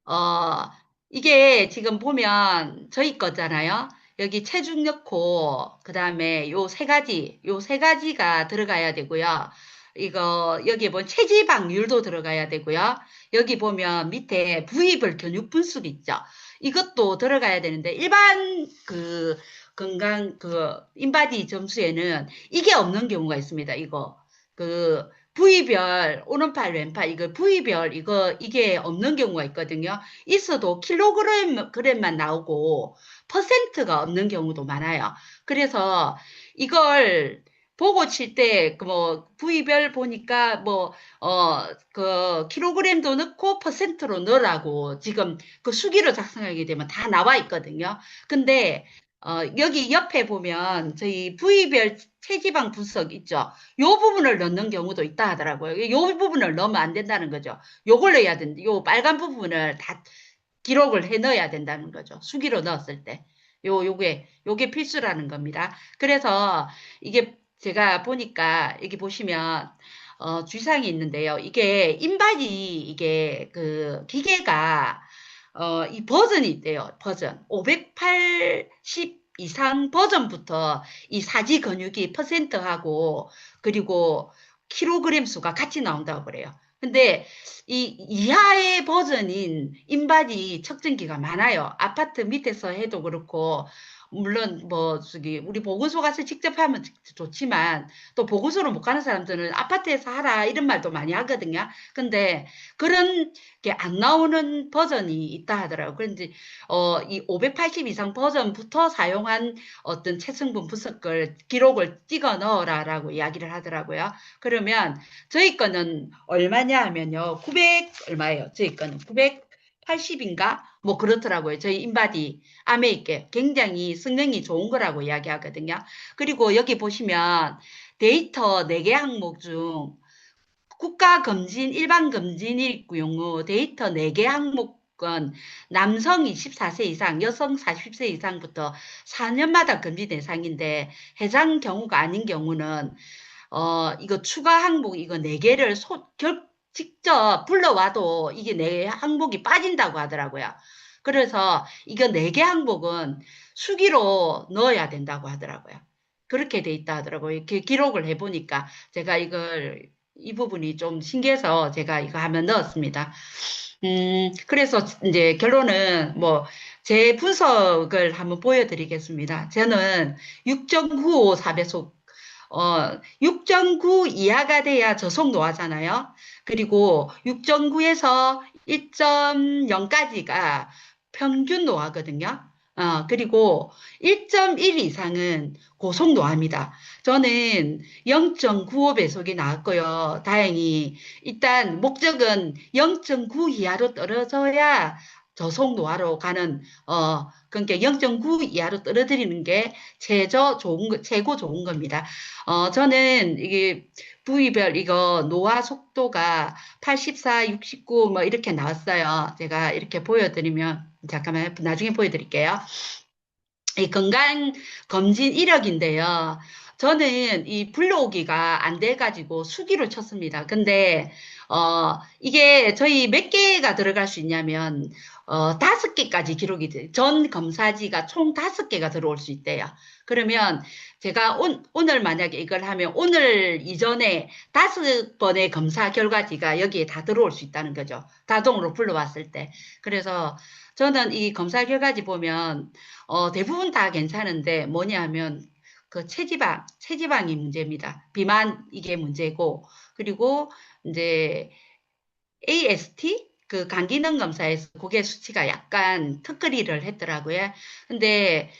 어, 이게 지금 보면 저희 거잖아요. 여기 체중 넣고, 그 다음에 요 세 가지가 들어가야 되고요. 여기 보면 체지방률도 들어가야 되고요. 여기 보면 밑에 부위별 근육 분석 있죠. 이것도 들어가야 되는데, 일반 인바디 점수에는 이게 없는 경우가 있습니다. 부위별, 오른팔, 왼팔, 이게 없는 경우가 있거든요. 있어도 그램만 나오고, 퍼센트가 없는 경우도 많아요. 그래서 이걸 보고 칠 때, 부위별 보니까, 킬로그램도 넣고, 퍼센트로 넣으라고, 지금 그 수기로 작성하게 되면 다 나와 있거든요. 근데, 여기 옆에 보면, 저희 부위별 체지방 분석 있죠? 요 부분을 넣는 경우도 있다 하더라고요. 요 부분을 넣으면 안 된다는 거죠. 요걸 넣어야 된다. 요 빨간 부분을 다 기록을 해 넣어야 된다는 거죠. 수기로 넣었을 때. 요게 필수라는 겁니다. 그래서 이게 제가 보니까 여기 보시면 주의사항이 있는데요. 이게 기계가 이 버전이 있대요. 버전 580 이상 버전부터 이 사지 근육이 퍼센트하고 그리고 킬로그램 수가 같이 나온다고 그래요. 근데 이 이하의 버전인 인바디 측정기가 많아요. 아파트 밑에서 해도 그렇고 물론 우리 보건소 가서 직접 하면 좋지만 또 보건소로 못 가는 사람들은 아파트에서 하라 이런 말도 많이 하거든요. 근데 그런 게 안 나오는 버전이 있다 하더라고요. 그런지 이 580 이상 버전부터 사용한 어떤 체성분 분석을 기록을 찍어 넣어라라고 이야기를 하더라고요. 그러면 저희 거는 얼마냐 하면요. 900 얼마예요? 저희 거는 980인가? 뭐 그렇더라고요. 저희 인바디 암에 있게 굉장히 성능이 좋은 거라고 이야기하거든요. 그리고 여기 보시면 데이터 4개 항목 중 국가검진, 일반검진일 경우 데이터 4개 항목은 남성이 14세 이상, 여성 40세 이상부터 4년마다 검진 대상인데 해당 경우가 아닌 경우는 이거 추가 항목 이거 4개를 직접 불러와도 이게 4개 항목이 빠진다고 하더라고요. 그래서 이거 4개 항목은 수기로 넣어야 된다고 하더라고요. 그렇게 돼 있다 하더라고요. 이렇게 기록을 해보니까 제가 이 부분이 좀 신기해서 제가 이거 하면 넣었습니다. 그래서 이제 결론은 제 분석을 한번 보여드리겠습니다. 저는 6.95 4배속, 6.9 이하가 돼야 저속 노화잖아요. 그리고 6.9에서 1.0까지가 평균 노화거든요. 그리고 1.1 이상은 고속 노화입니다. 저는 0.95배속이 나왔고요. 다행히 일단 목적은 0.9 이하로 떨어져야 저속 노화로 가는 그러니까 0.9 이하로 떨어뜨리는 게 최고 좋은 겁니다. 저는 이게 부위별 이거 노화 속도가 84, 69 뭐 이렇게 나왔어요. 제가 이렇게 보여드리면 잠깐만 나중에 보여드릴게요. 이 건강검진 이력인데요. 저는 이 불러오기가 안 돼가지고 수기로 쳤습니다. 근데, 이게 저희 몇 개가 들어갈 수 있냐면, 5개까지 기록이 돼. 전 검사지가 총 5개가 들어올 수 있대요. 그러면 제가 오늘 만약에 이걸 하면 오늘 이전에 5번의 검사 결과지가 여기에 다 들어올 수 있다는 거죠. 자동으로 불러왔을 때. 그래서 저는 이 검사 결과지 보면 대부분 다 괜찮은데 뭐냐 하면 그 체지방이 문제입니다. 비만 이게 문제고 그리고 이제 AST 그 간기능 검사에서 그게 수치가 약간 특허리를 했더라고요. 근데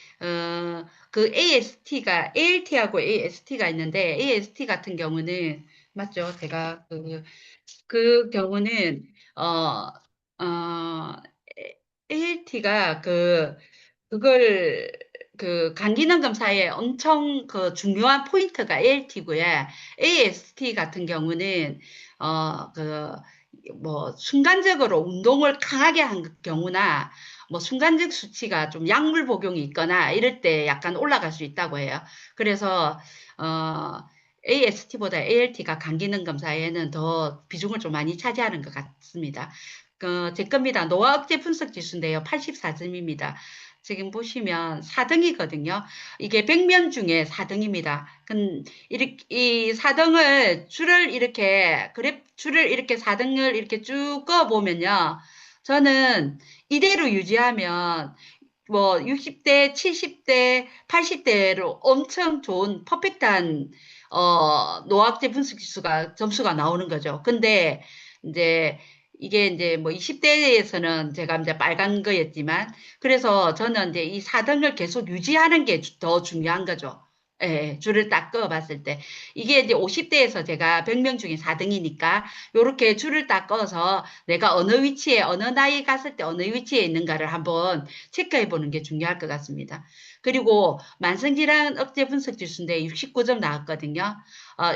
그 AST가 ALT하고 AST가 있는데 AST 같은 경우는 맞죠? 제가 그 경우는 ALT가 그걸 그 간기능 검사에 엄청 그 중요한 포인트가 ALT고요. AST 같은 경우는 뭐 순간적으로 운동을 강하게 한 경우나 뭐 순간적 수치가 좀 약물 복용이 있거나 이럴 때 약간 올라갈 수 있다고 해요. 그래서 AST보다 ALT가 간기능 검사에는 더 비중을 좀 많이 차지하는 것 같습니다. 제 겁니다. 노화 억제 분석 지수인데요. 84점입니다. 지금 보시면 4등이거든요. 이게 100명 중에 4등입니다. 이 4등을 줄을 이렇게, 줄을 이렇게 4등을 이렇게 쭉 그어보면요. 저는 이대로 유지하면 뭐 60대, 70대, 80대로 엄청 좋은 퍼펙트한 노학제 분석 지수가 점수가 나오는 거죠. 근데 이제 이게 이제 뭐 20대에서는 제가 이제 빨간 거였지만 그래서 저는 이제 이 4등을 계속 유지하는 게 더 중요한 거죠. 예, 줄을 딱 그어 봤을 때. 이게 이제 50대에서 제가 100명 중에 4등이니까 요렇게 줄을 딱 그어서 내가 어느 위치에, 어느 나이에 갔을 때 어느 위치에 있는가를 한번 체크해 보는 게 중요할 것 같습니다. 그리고 만성질환 억제 분석 지수인데 69점 나왔거든요.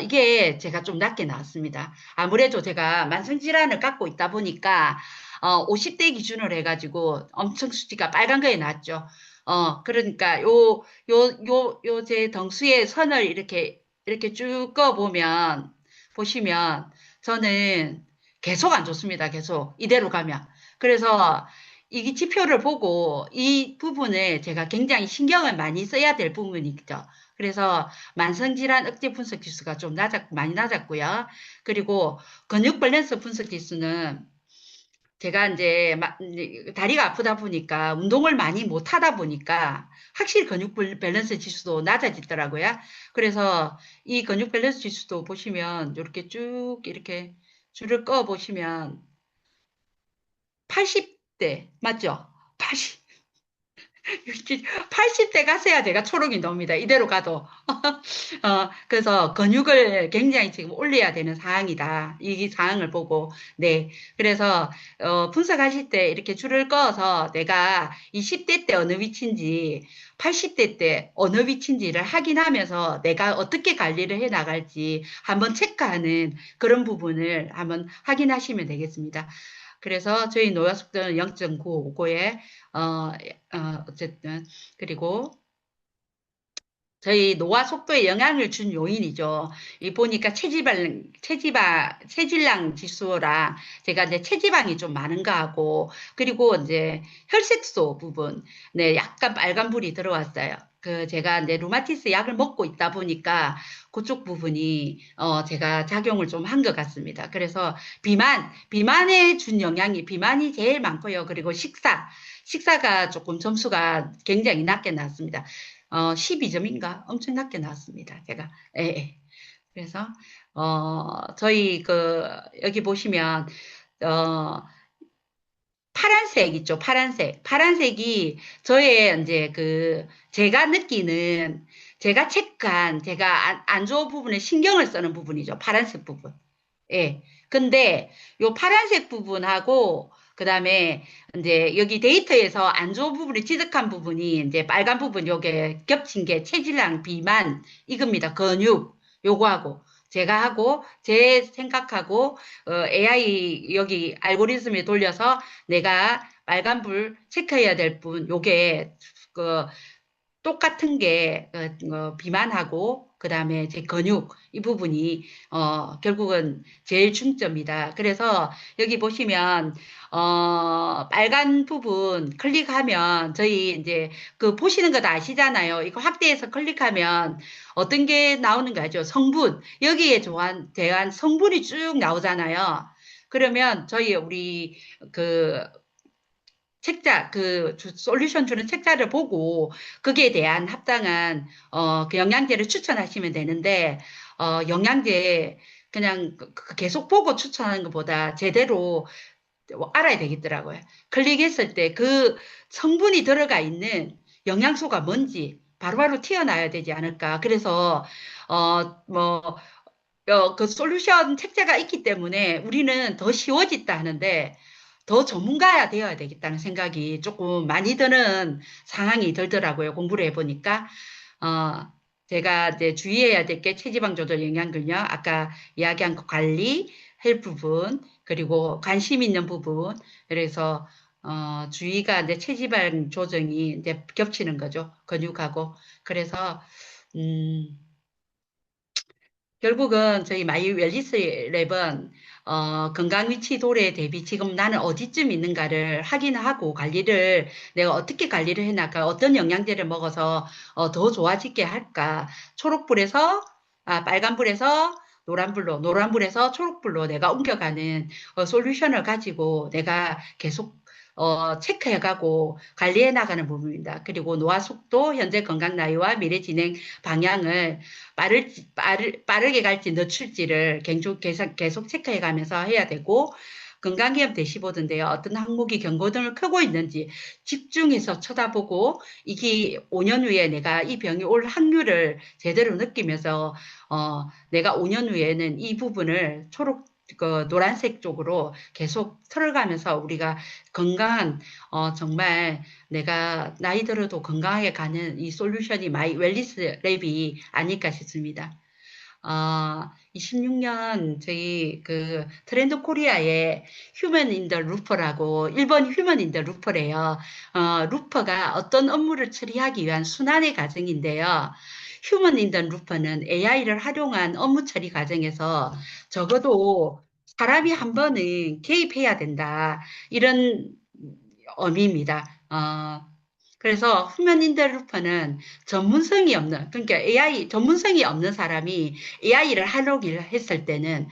이게 제가 좀 낮게 나왔습니다. 아무래도 제가 만성질환을 갖고 있다 보니까 50대 기준으로 해가지고 엄청 수치가 빨간 거에 나왔죠. 그러니까 제 덩수의 선을 이렇게 쭉 그어보면, 보시면, 저는 계속 안 좋습니다. 계속. 이대로 가면. 그래서 이 지표를 보고 이 부분에 제가 굉장히 신경을 많이 써야 될 부분이죠. 그래서 만성질환 억제 분석 지수가 좀 많이 낮았고요. 그리고 근육 밸런스 분석 지수는 제가 이제 다리가 아프다 보니까 운동을 많이 못 하다 보니까 확실히 근육 밸런스 지수도 낮아지더라고요. 그래서 이 근육 밸런스 지수도 보시면 이렇게 쭉 이렇게 줄을 꺼 보시면 80대 맞죠? 80대 가서야 제가 초록이 나옵니다. 이대로 가도. 그래서 근육을 굉장히 지금 올려야 되는 상황이다. 이 상황을 보고, 네. 그래서, 분석하실 때 이렇게 줄을 그어서 내가 20대 때 어느 위치인지, 80대 때 어느 위치인지를 확인하면서 내가 어떻게 관리를 해 나갈지 한번 체크하는 그런 부분을 한번 확인하시면 되겠습니다. 그래서 저희 노화 속도는 0.955에 어쨌든 그리고 저희 노화 속도에 영향을 준 요인이죠. 이 보니까 체질량 지수랑 제가 이제 체지방이 좀 많은 거하고 그리고 이제 혈색소 부분, 네, 약간 빨간불이 들어왔어요. 제가 이제 루마티스 약을 먹고 있다 보니까 그쪽 부분이 제가 작용을 좀 한 것 같습니다. 그래서 비만에 준 영향이 비만이 제일 많고요. 그리고 식사가 조금 점수가 굉장히 낮게 나왔습니다. 12점인가? 엄청 낮게 나왔습니다. 제가. 예, 예. 그래서 저희 여기 보시면 어 파란색 있죠, 파란색. 파란색이 저의 이제 제가 느끼는, 제가 체크한, 제가 안 좋은 부분에 신경을 쓰는 부분이죠. 파란색 부분. 예. 근데 요 파란색 부분하고, 그 다음에 이제 여기 데이터에서 안 좋은 부분을 지적한 부분이 이제 빨간 부분 요게 겹친 게 체질량, 비만, 이겁니다. 근육, 요거하고. 제가 하고, 제 생각하고, AI 여기 알고리즘에 돌려서 내가 빨간불 체크해야 될 분, 요게, 그, 똑같은 게, 비만하고, 그 다음에 제 근육, 이 부분이, 결국은 제일 중점이다. 그래서 여기 보시면, 빨간 부분 클릭하면, 저희 이제 보시는 거 다 아시잖아요. 이거 확대해서 클릭하면 어떤 게 나오는 거죠? 성분. 여기에 대한 성분이 쭉 나오잖아요. 그러면 우리 그 책자, 솔루션 주는 책자를 보고 거기에 대한 합당한, 그 영양제를 추천하시면 되는데, 영양제 그냥 계속 보고 추천하는 것보다 제대로 알아야 되겠더라고요. 클릭했을 때 그 성분이 들어가 있는 영양소가 뭔지 바로바로 튀어나와야 되지 않을까. 그래서, 뭐, 그 솔루션 책자가 있기 때문에 우리는 더 쉬워졌다 하는데 더 전문가야 되어야 되겠다는 생각이 조금 많이 드는 상황이 들더라고요. 공부를 해보니까. 어, 제가 이제 주의해야 될 게 체지방 조절 영양균요. 아까 이야기한 그 관리, 할 부분, 그리고 관심 있는 부분. 그래서, 주의가 이제 체지방 조정이 이제 겹치는 거죠. 근육하고. 그래서, 음, 결국은 저희 마이 웰니스 랩은 건강 위치 도래 대비 지금 나는 어디쯤 있는가를 확인하고 관리를 내가 어떻게 관리를 해나가 어떤 영양제를 먹어서 더 좋아지게 할까 초록불에서 빨간불에서 노란불로 노란불에서 초록불로 내가 옮겨가는 솔루션을 가지고 내가 계속 체크해가고 관리해 나가는 부분입니다. 그리고 노화 속도, 현재 건강 나이와 미래 진행 방향을 빠르게 갈지 늦출지를 계속 체크해 가면서 해야 되고, 건강기업 대시보드인데요. 어떤 항목이 경고등을 켜고 있는지 집중해서 쳐다보고, 이게 5년 후에 내가 이 병이 올 확률을 제대로 느끼면서, 내가 5년 후에는 이 부분을 노란색 쪽으로 계속 틀어가면서 우리가 건강한, 정말 내가 나이 들어도 건강하게 가는 이 솔루션이 마이 웰니스 랩이 아닐까 싶습니다. 26년 저희 트렌드 코리아의 휴먼 인 더 루퍼라고 일본 휴먼 인 더 루퍼래요. 루퍼가 어떤 업무를 처리하기 위한 순환의 과정인데요. 휴먼 인 더 루퍼는 AI를 활용한 업무 처리 과정에서 적어도 사람이 한 번은 개입해야 된다. 이런 의미입니다. 그래서 후면 인터루퍼는 전문성이 없는, 그러니까 AI 전문성이 없는 사람이 AI를 활용을 했을 때는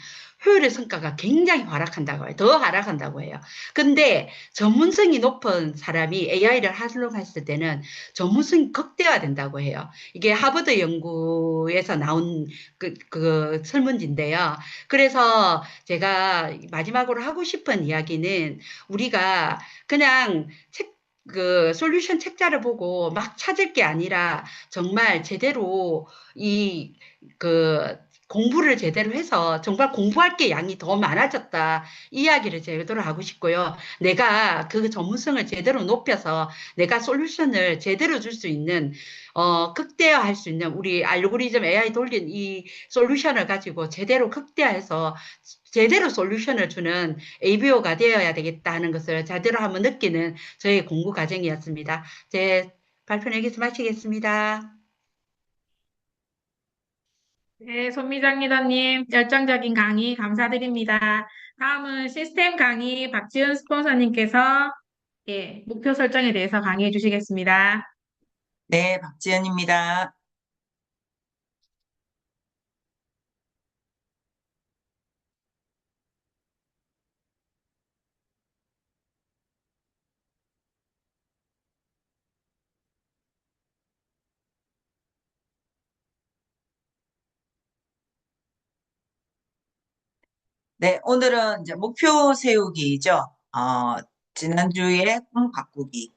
효율의 성과가 굉장히 하락한다고 해요. 더 하락한다고 해요. 근데 전문성이 높은 사람이 AI를 활용했을 때는 전문성이 극대화된다고 해요. 이게 하버드 연구에서 나온 설문지인데요. 그래서 제가 마지막으로 하고 싶은 이야기는 우리가 그냥 솔루션 책자를 보고 막 찾을 게 아니라 정말 제대로 공부를 제대로 해서 정말 공부할 게 양이 더 많아졌다. 이 이야기를 제대로 하고 싶고요. 내가 그 전문성을 제대로 높여서 내가 솔루션을 제대로 줄 수 있는, 극대화할 수 있는 우리 알고리즘 AI 돌린 이 솔루션을 가지고 제대로 극대화해서 제대로 솔루션을 주는 ABO가 되어야 되겠다는 것을 제대로 한번 느끼는 저의 공부 과정이었습니다. 제 발표는 여기서 마치겠습니다. 네, 손미정 리더님, 열정적인 강의 감사드립니다. 다음은 시스템 강의 박지은 스폰서님께서 예, 목표 설정에 대해서 강의해 주시겠습니다. 네, 박지연입니다. 네, 오늘은 이제 목표 세우기죠. 지난주에 꿈 바꾸기가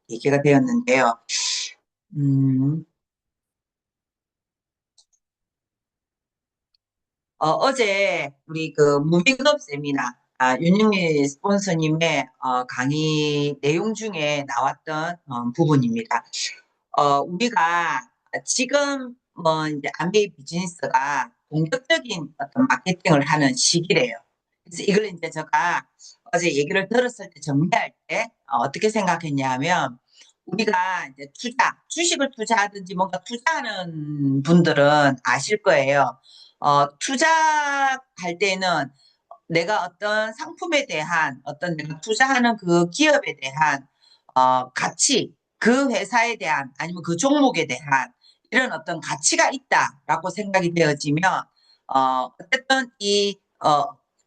얘기가 되었는데요. 음, 어제 우리 그 무비그룹 세미나, 윤영미 스폰서님의 강의 내용 중에 나왔던 부분입니다. 우리가 지금 뭐 이제 아메이 비즈니스가 공격적인 어떤 마케팅을 하는 시기래요. 그래서 이걸 이제 제가 어제 얘기를 들었을 때 정리할 때 어떻게 생각했냐면 우리가 이제 주식을 투자하든지 뭔가 투자하는 분들은 아실 거예요. 투자할 때는 내가 어떤 상품에 대한 어떤 내가 투자하는 그 기업에 대한 가치, 그 회사에 대한 아니면 그 종목에 대한 이런 어떤 가치가 있다라고 생각이 되어지면 어쨌든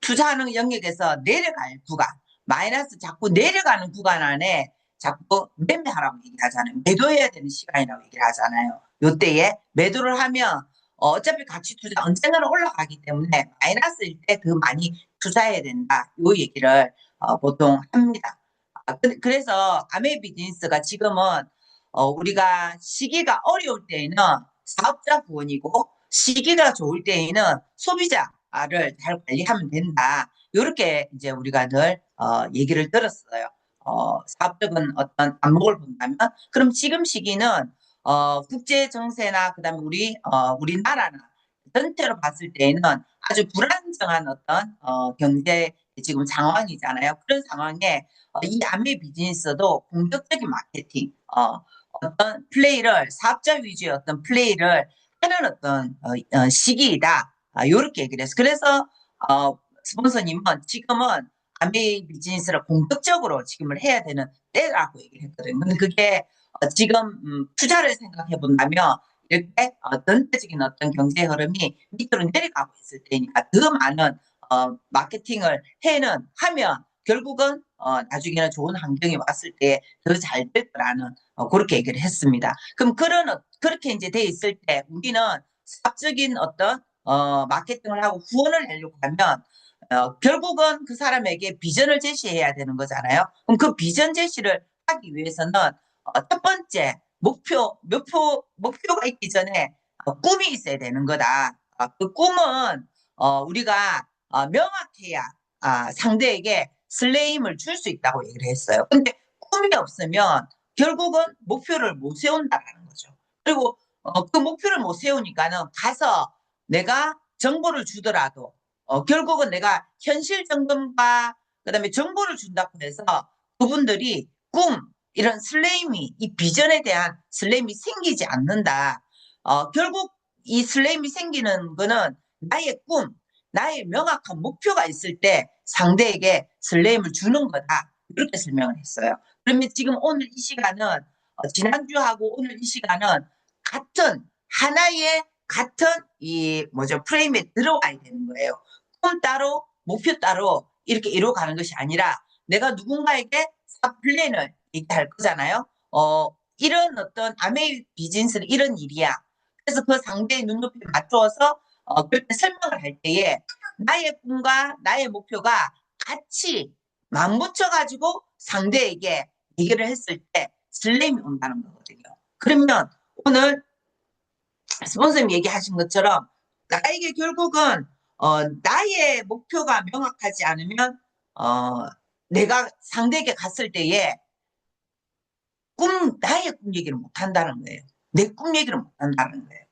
투자하는 영역에서 내려갈 구간, 마이너스 자꾸 내려가는 구간 안에 자꾸 매매하라고 얘기하잖아요. 매도해야 되는 시간이라고 얘기를 하잖아요. 요때에 매도를 하면 어차피 가치 투자 언젠가는 올라가기 때문에 마이너스일 때 그 많이 투자해야 된다. 요 얘기를 보통 합니다. 그래서 아메 비즈니스가 지금은 우리가 시기가 어려울 때에는 사업자 후원이고 시기가 좋을 때에는 소비자를 잘 관리하면 된다. 이렇게 이제 우리가 늘 얘기를 들었어요. 사업적인 어떤 안목을 본다면 그럼 지금 시기는 국제 정세나 그다음에 우리나라나 전체로 봤을 때에는 아주 불안정한 어떤 경제 지금 상황이잖아요. 그런 상황에 이 아메 비즈니스도 공격적인 마케팅, 어떤 플레이를 사업자 위주의 어떤 플레이를 하는 어떤 시기이다. 이렇게 얘기를 했어요. 그래서 스폰서님은 지금은 아메 비즈니스를 공격적으로 지금을 해야 되는 때라고 얘기를 했거든요. 근데 그게 지금 투자를 생각해 본다면 이렇게 전체적인 어떤 경제 흐름이 밑으로 내려가고 있을 때니까 더 많은 마케팅을 하면 결국은 나중에는 좋은 환경이 왔을 때 더 잘 될 거라는 그렇게 얘기를 했습니다. 그럼 그렇게 이제 돼 있을 때 우리는 사업적인 어떤 마케팅을 하고 후원을 하려고 하면 결국은 그 사람에게 비전을 제시해야 되는 거잖아요. 그럼 그 비전 제시를 하기 위해서는 첫 번째 목표가 있기 전에 꿈이 있어야 되는 거다. 그 꿈은 우리가 명확해야 상대에게 슬레임을 줄 수 있다고 얘기를 했어요. 근데 꿈이 없으면 결국은 목표를 못 세운다라는 거죠. 그리고 그 목표를 못 세우니까는 가서 내가 정보를 주더라도 결국은 내가 현실 점검과 그다음에 정보를 준다고 해서 그분들이 이런 슬레임이 이 비전에 대한 슬레임이 생기지 않는다. 결국 이 슬레임이 생기는 거는 나의 나의 명확한 목표가 있을 때 상대에게 슬레임을 주는 거다. 이렇게 설명을 했어요. 그러면 지금 오늘 이 시간은 지난주하고 오늘 이 시간은 같은 이 프레임에 들어와야 되는 거예요. 꿈 따로 목표 따로 이렇게 이루어가는 것이 아니라 내가 누군가에게 사업 플랜을 얘기할 거잖아요. 이런 어떤 아메이 비즈니스는 이런 일이야. 그래서 그 상대의 눈높이에 맞추어서 그렇게 설명을 할 때에 나의 꿈과 나의 목표가 같이 맞붙여가지고 상대에게 얘기를 했을 때 슬램이 온다는 거거든요. 그러면 오늘 스폰서님 얘기하신 것처럼 나에게 결국은 나의 목표가 명확하지 않으면 내가 상대에게 갔을 때에 나의 꿈 얘기를 못 한다는 거예요. 내 꿈 얘기를 못 한다는 거예요.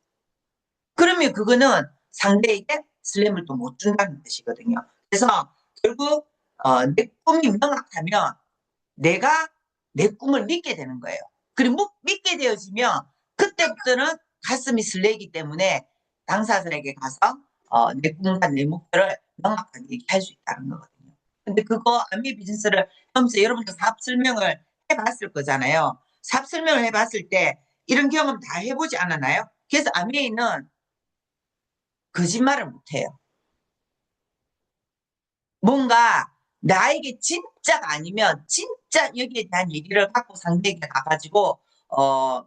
그러면 그거는 상대에게 슬램을 또 못 준다는 뜻이거든요. 그래서 결국 내 꿈이 명확하면 내가 내 꿈을 믿게 되는 거예요. 그리고 믿게 되어지면 그때부터는 가슴이 설레기 때문에 당사자에게 가서 내 꿈과 내 목표를 명확하게 얘기할 수 있다는 거거든요. 근데 그거 아미 비즈니스를 하면서 여러분도 사업 설명을 해봤을 거잖아요. 사업 설명을 해봤을 때 이런 경험 다 해보지 않았나요? 그래서 아메이는 거짓말을 못해요. 뭔가 나에게 진짜가 아니면 진짜 여기에 대한 얘기를 갖고 상대에게 가가지고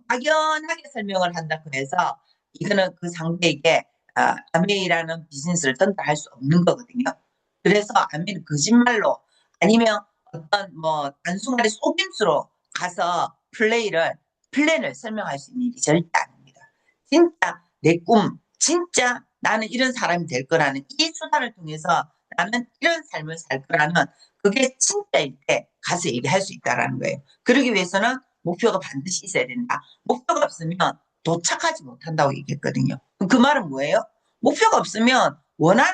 막연하게 설명을 한다고 해서 이거는 그 상대에게 아메이라는 비즈니스를 전달할 수 없는 거거든요. 그래서 아메이는 거짓말로 아니면 어떤 뭐 단순하게 속임수로 가서 플랜을 설명할 수 있는 일이 절대 아닙니다. 진짜 내 꿈, 진짜 나는 이런 사람이 될 거라는 이 수단을 통해서 나는 이런 삶을 살 거라는 그게 진짜일 때 가서 얘기할 수 있다라는 거예요. 그러기 위해서는 목표가 반드시 있어야 된다. 목표가 없으면 도착하지 못한다고 얘기했거든요. 그 말은 뭐예요? 목표가 없으면 원하는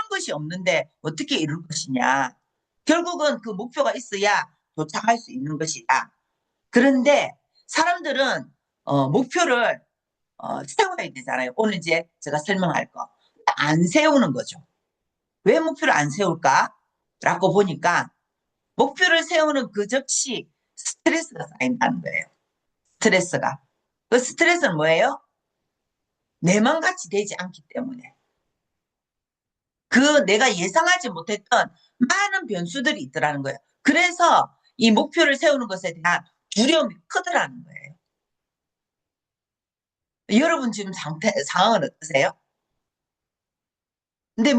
것이 없는데 어떻게 이룰 것이냐. 결국은 그 목표가 있어야 도착할 수 있는 것이다. 그런데 사람들은 목표를 세워야 되잖아요. 오늘 이제 제가 설명할 거. 안 세우는 거죠. 왜 목표를 안 세울까? 라고 보니까 목표를 세우는 그 즉시 스트레스가 쌓인다는 거예요. 스트레스가. 그 스트레스는 뭐예요? 내 맘같이 되지 않기 때문에. 그 내가 예상하지 못했던 많은 변수들이 있더라는 거예요. 그래서 이 목표를 세우는 것에 대한 두려움이 크더라는 거예요. 여러분 지금 상황은 어떠세요? 근데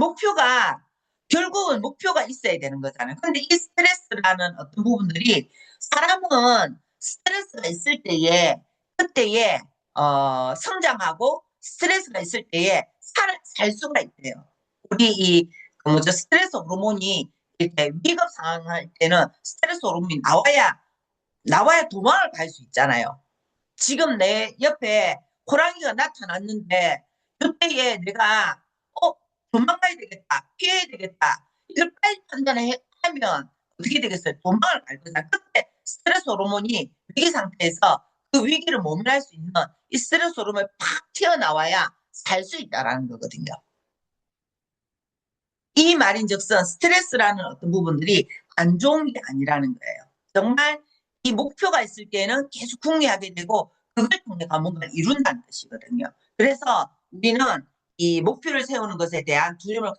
결국은 목표가 있어야 되는 거잖아요. 근데 이 스트레스라는 어떤 부분들이 사람은 스트레스가 있을 때에, 그때에, 성장하고 스트레스가 있을 때에 살 수가 있대요. 우리 스트레스 호르몬이 이렇게 위급 상황할 때는 스트레스 호르몬이 나와야 도망을 갈 수 있잖아요. 지금 내 옆에 호랑이가 나타났는데, 그때에 내가, 도망가야 되겠다, 피해야 되겠다, 이걸 빨리 판단하면 어떻게 되겠어요? 도망을 갈 거다. 그때 스트레스 호르몬이 위기 상태에서 그 위기를 모면할 수 있는 이 스트레스 호르몬이 팍 튀어나와야 살 수 있다라는 거거든요. 이 말인즉슨 스트레스라는 어떤 부분들이 안 좋은 게 아니라는 거예요. 정말 이 목표가 있을 때는 계속 궁리하게 되고 그걸 통해 뭔가를 이룬다는 뜻이거든요. 그래서 우리는 이 목표를 세우는 것에 대한 두려움을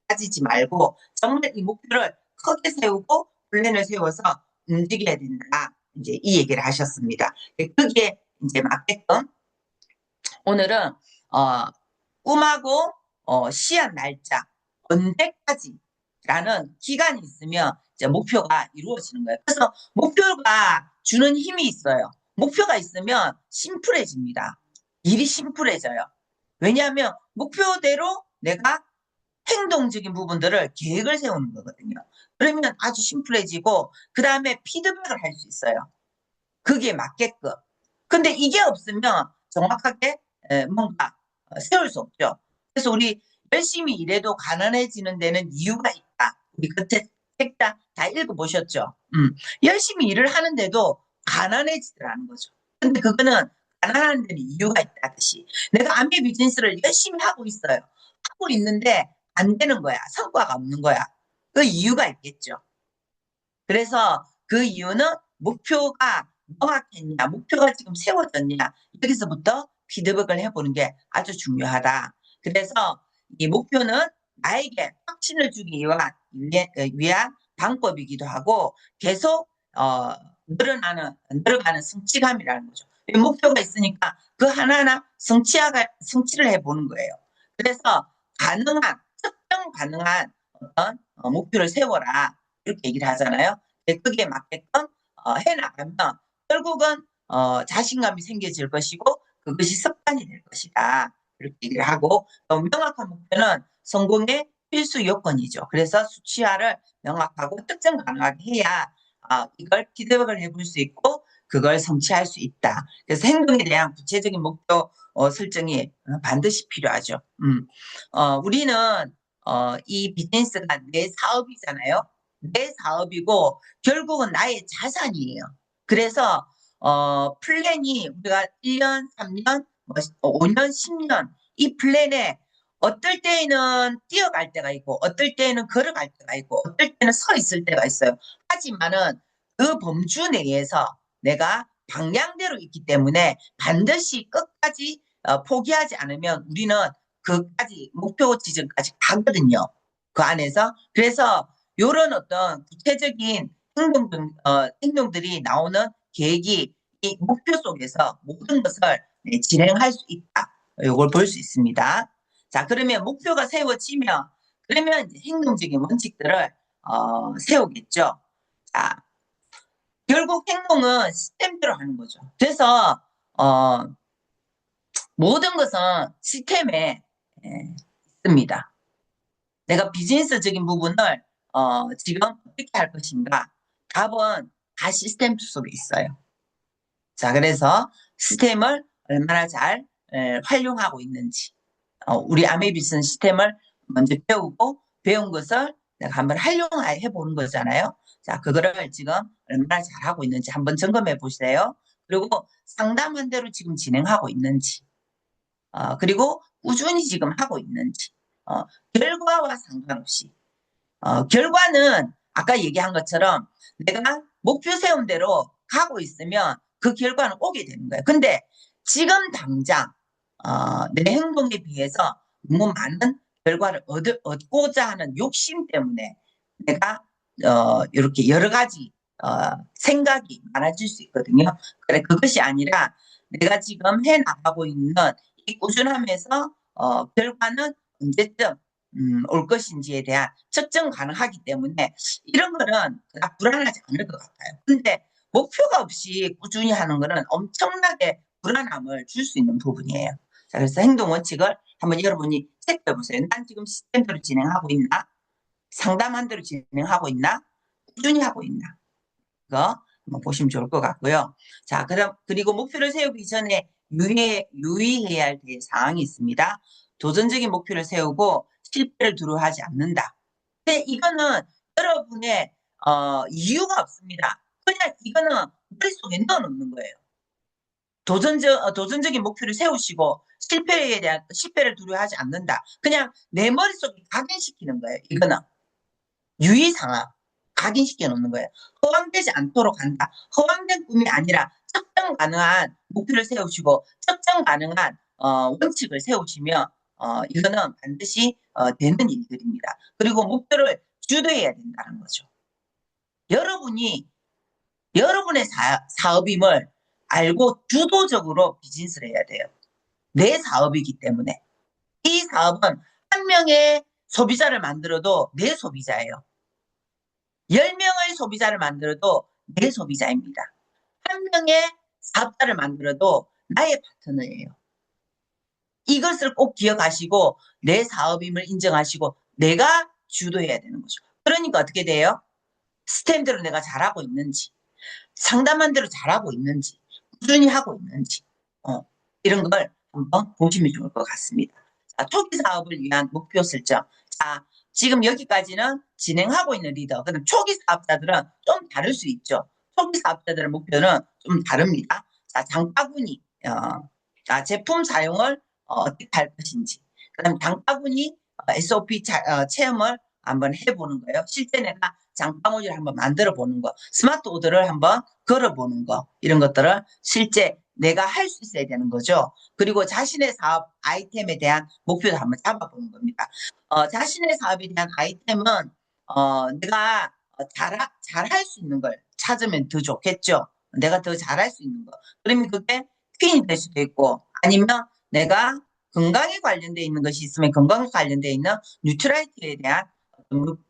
가지지 말고 정말 이 목표를 크게 세우고 플랜을 세워서 움직여야 된다. 이제 이 얘기를 하셨습니다. 그게 이제 맞게끔 오늘은 꿈하고 시한 날짜 언제까지라는 기간이 있으면 이제 목표가 이루어지는 거예요. 그래서 목표가 주는 힘이 있어요. 목표가 있으면 심플해집니다. 일이 심플해져요. 왜냐하면 목표대로 내가 행동적인 부분들을 계획을 세우는 거거든요. 그러면 아주 심플해지고 그 다음에 피드백을 할 수 있어요. 그게 맞게끔. 근데 이게 없으면 정확하게 뭔가 세울 수 없죠. 그래서 우리 열심히 일해도 가난해지는 데는 이유가 있다. 우리 그 책자 다 읽어보셨죠? 열심히 일을 하는데도 가난해지더라는 거죠. 근데 그거는 가난한 데는 이유가 있다듯이. 내가 아메 비즈니스를 열심히 하고 있어요. 하고 있는데 안 되는 거야. 성과가 없는 거야. 그 이유가 있겠죠. 그래서 그 이유는 목표가 명확했냐, 목표가 지금 세워졌냐, 여기서부터 피드백을 해보는 게 아주 중요하다. 그래서 이 목표는 나에게 확신을 주기 위한 방법이기도 하고 계속 늘어가는 성취감이라는 거죠. 목표가 있으니까 그 하나하나 성취를 해보는 거예요. 그래서 특정 가능한 어떤 목표를 세워라. 이렇게 얘기를 하잖아요. 그게 맞게끔 해나가면 결국은 자신감이 생겨질 것이고 그것이 습관이 될 것이다. 이렇게 얘기를 하고 또 명확한 목표는 성공의 필수 요건이죠. 그래서 수치화를 명확하고 특정 가능하게 해야 이걸 피드백을 해볼 수 있고 그걸 성취할 수 있다. 그래서 행동에 대한 구체적인 목표 설정이 반드시 필요하죠. 우리는 이 비즈니스가 내 사업이잖아요. 내 사업이고 결국은 나의 자산이에요. 그래서 플랜이 우리가 1년, 3년, 5년, 10년 이 플랜에 어떨 때에는 뛰어갈 때가 있고 어떨 때에는 걸어갈 때가 있고 어떨 때는 서 있을 때가 있어요. 하지만은 그 범주 내에서 내가 방향대로 있기 때문에 반드시 끝까지 포기하지 않으면 우리는 그까지 목표 지점까지 가거든요. 그 안에서. 그래서 이런 어떤 구체적인 행동들이 나오는 계획이 이 목표 속에서 모든 것을 진행할 수 있다. 이걸 볼 수 있습니다. 자, 그러면 목표가 세워지면 그러면 이제 행동적인 원칙들을 세우겠죠. 자, 결국 행동은 시스템대로 하는 거죠. 그래서 모든 것은 시스템에 있습니다. 내가 비즈니스적인 부분을 지금 어떻게 할 것인가? 답은 다 시스템 속에 있어요. 자, 그래서 시스템을 얼마나 잘 활용하고 있는지 우리 아메이 비즈니스 시스템을 먼저 배우고 배운 것을 내가 한번 활용해 보는 거잖아요. 자, 그거를 지금 얼마나 잘하고 있는지 한번 점검해 보세요. 그리고 상담한 대로 지금 진행하고 있는지 그리고 꾸준히 지금 하고 있는지 결과와 상관없이 결과는 아까 얘기한 것처럼 내가 목표 세운 대로 가고 있으면 그 결과는 오게 되는 거예요. 근데 지금 당장 내 행동에 비해서 너무 많은 결과를 얻고자 하는 욕심 때문에 내가 이렇게 여러 가지 생각이 많아질 수 있거든요. 그래 그것이 아니라 내가 지금 해 나가고 있는 이 꾸준함에서 결과는 언제쯤 올 것인지에 대한 측정 가능하기 때문에 이런 거는 그닥 불안하지 않을 것 같아요. 근데 목표가 없이 꾸준히 하는 거는 엄청나게 불안함을 줄 수 있는 부분이에요. 자, 그래서 행동 원칙을 한번 여러분이 체크해 보세요. 난 지금 시스템대로 진행하고 있나? 상담한 대로 진행하고 있나? 꾸준히 하고 있나? 그거 한번 보시면 좋을 것 같고요. 자, 그리고 목표를 세우기 전에 유의해야 할 사항이 있습니다. 도전적인 목표를 세우고 실패를 두려워하지 않는다. 근데 이거는 여러분의 이유가 없습니다. 그냥 이거는 머릿속에 넣어놓는 거예요. 도전적인 목표를 세우시고 실패를 두려워하지 않는다. 그냥 내 머릿속에 각인시키는 거예요. 이거는 유의사항 각인시켜 놓는 거예요. 허황되지 않도록 한다. 허황된 꿈이 아니라 측정 가능한 목표를 세우시고 측정 가능한 원칙을 세우시면 이거는 반드시 되는 일들입니다. 그리고 목표를 주도해야 된다는 거죠. 여러분의 사업임을 알고 주도적으로 비즈니스를 해야 돼요. 내 사업이기 때문에. 이 사업은 한 명의 소비자를 만들어도 내 소비자예요. 10명의 소비자를 만들어도 내 소비자입니다. 한 명의 사업자를 만들어도 나의 파트너예요. 이것을 꼭 기억하시고 내 사업임을 인정하시고 내가 주도해야 되는 거죠. 그러니까 어떻게 돼요? 시스템대로 내가 잘하고 있는지, 상담한 대로 잘하고 있는지, 꾸준히 하고 있는지 이런 걸 한번 보시면 좋을 것 같습니다. 자, 초기 사업을 위한 목표 설정. 자, 지금 여기까지는 진행하고 있는 리더. 그럼 초기 사업자들은 좀 다를 수 있죠. 초기 사업자들의 목표는 좀 다릅니다. 자, 장바구니, 제품 사용을 어떻게 할 것인지. 그다음 장바구니 SOP 체험을 한번 해보는 거예요. 실제 내가 장바구니를 한번 만들어 보는 거, 스마트 오더를 한번 걸어보는 거, 이런 것들을 실제 내가 할 수 있어야 되는 거죠. 그리고 자신의 사업 아이템에 대한 목표도 한번 잡아보는 겁니다. 자신의 사업에 대한 아이템은 내가 잘할 수 있는 걸 찾으면 더 좋겠죠. 내가 더 잘할 수 있는 거. 그러면 그게 퀸이 될 수도 있고 아니면 내가 건강에 관련되어 있는 것이 있으면 건강에 관련되어 있는 뉴트럴티에 대한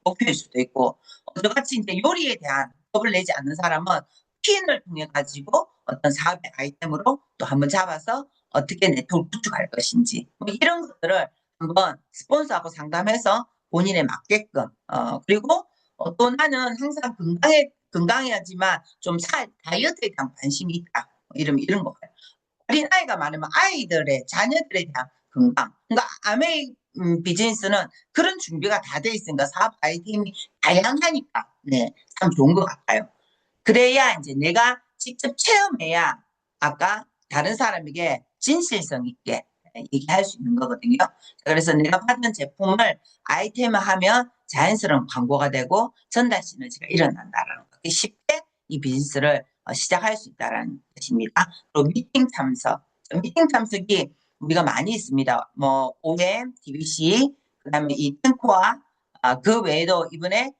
목표일 수도 있고 저같이 이제 요리에 대한 법을 내지 않는 사람은 퀸을 통해 가지고 어떤 사업의 아이템으로 또 한번 잡아서 어떻게 네트워크 구축할 것인지 뭐 이런 것들을 한번 스폰서하고 상담해서 본인에 맞게끔 그리고 또 나는 항상 건강해야지만 좀 다이어트에 대한 관심이 있다 이런 거 어린아이가 많으면 아이들의 자녀들에 대한 건강 그러니까 아메이 비즈니스는 그런 준비가 다 돼 있으니까 사업 아이템이 다양하니까 네, 참 좋은 것 같아요. 그래야 이제 내가 직접 체험해야 아까 다른 사람에게 진실성 있게 얘기할 수 있는 거거든요. 그래서 내가 받은 제품을 아이템화하면 자연스러운 광고가 되고 전달 시너지가 일어난다라는 거. 쉽게 이 비즈니스를 시작할 수 있다는 뜻입니다. 그리고 미팅 참석. 미팅 참석이 우리가 많이 있습니다. 뭐 OM, DBC, 그다음에 이 탱코와 그 외에도 이번에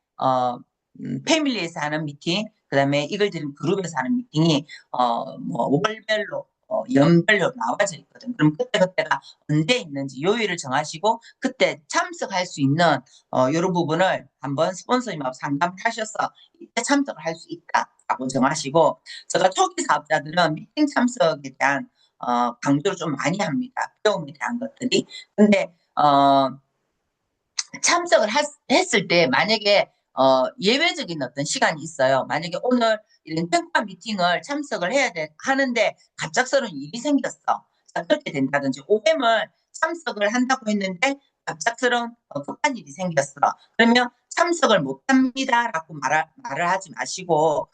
패밀리에서 하는 미팅, 그다음에 이걸 드린 그룹에서 하는 미팅이 뭐 월별로 연별로 나와져 있거든. 그럼 그때가 언제 있는지 요일을 정하시고 그때 참석할 수 있는 이런 부분을 한번 스폰서님하고 상담을 하셔서 이때 참석을 할 수 있다라고 정하시고, 제가 초기 사업자들은 미팅 참석에 대한 강조를 좀 많이 합니다. 배움에 대한 것들이. 근데 참석을 했을 때 만약에 예외적인 어떤 시간이 있어요. 만약에 오늘 이런 평가 미팅을 참석을 하는데 갑작스러운 일이 생겼어. 자, 그렇게 된다든지 OM을 참석을 한다고 했는데 갑작스러운 급한 일이 생겼어. 그러면 참석을 못합니다라고 말을 하지 마시고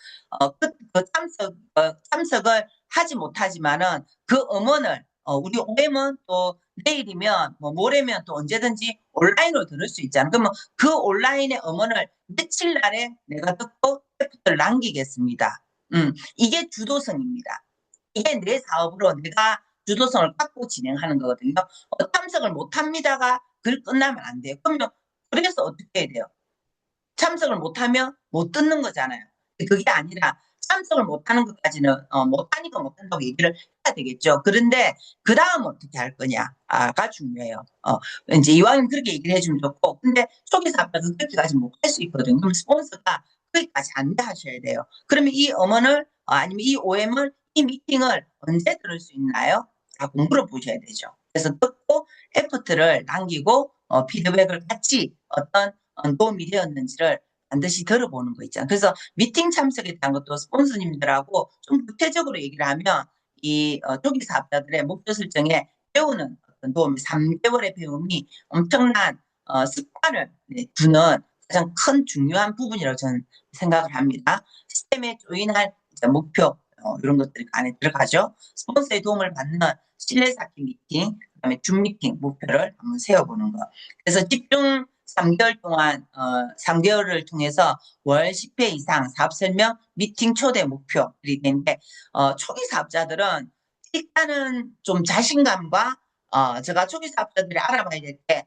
참석을 하지 못하지만은 그 음원을 우리 OM은 또 내일이면 뭐 모레면 또 언제든지 온라인으로 들을 수 있잖아. 그러면 그 온라인의 음원을 며칠 날에 내가 듣고 애프터를 남기겠습니다. 이게 주도성입니다. 이게 내 사업으로 내가 주도성을 갖고 진행하는 거거든요. 참석을 못합니다가 글 끝나면 안 돼요. 그러면 그래서 어떻게 해야 돼요? 참석을 못하면 못 듣는 거잖아요. 그게 아니라 참석을 못하는 것까지는 못하니까 못한다고 얘기를 해야 되겠죠. 그런데 그 다음 어떻게 할 거냐가 중요해요. 이제 이왕이면 그렇게 얘기를 해주면 좋고, 근데 초기 사업자는 그렇게까지 못 할 수 있거든요. 그럼 스폰서가 거기까지 안내하셔야 돼요. 그러면 이 음원을 아니면 이 OM을 이 미팅을 언제 들을 수 있나요? 라고 물어보셔야 되죠. 그래서 듣고 애프터를 남기고 피드백을 같이 어떤 도움이 되었는지를 반드시 들어보는 거 있잖아요. 그래서 미팅 참석에 대한 것도 스폰서님들하고 좀 구체적으로 얘기를 하면 이 조기 사업자들의 목표 설정에 배우는 어떤 도움, 3개월의 배움이 엄청난 습관을 두는 가장 큰 중요한 부분이라고 저는 생각을 합니다. 시스템에 조인할 목표 이런 것들이 안에 들어가죠. 스폰서의 도움을 받는 신뢰 쌓기 미팅, 그다음에 줌 미팅 목표를 한번 세워보는 거. 그래서 집중 3개월 동안 3개월을 통해서 월 10회 이상 사업 설명 미팅 초대 목표들이 되는데 초기 사업자들은 일단은 좀 자신감과 제가 초기 사업자들이 알아봐야 될 때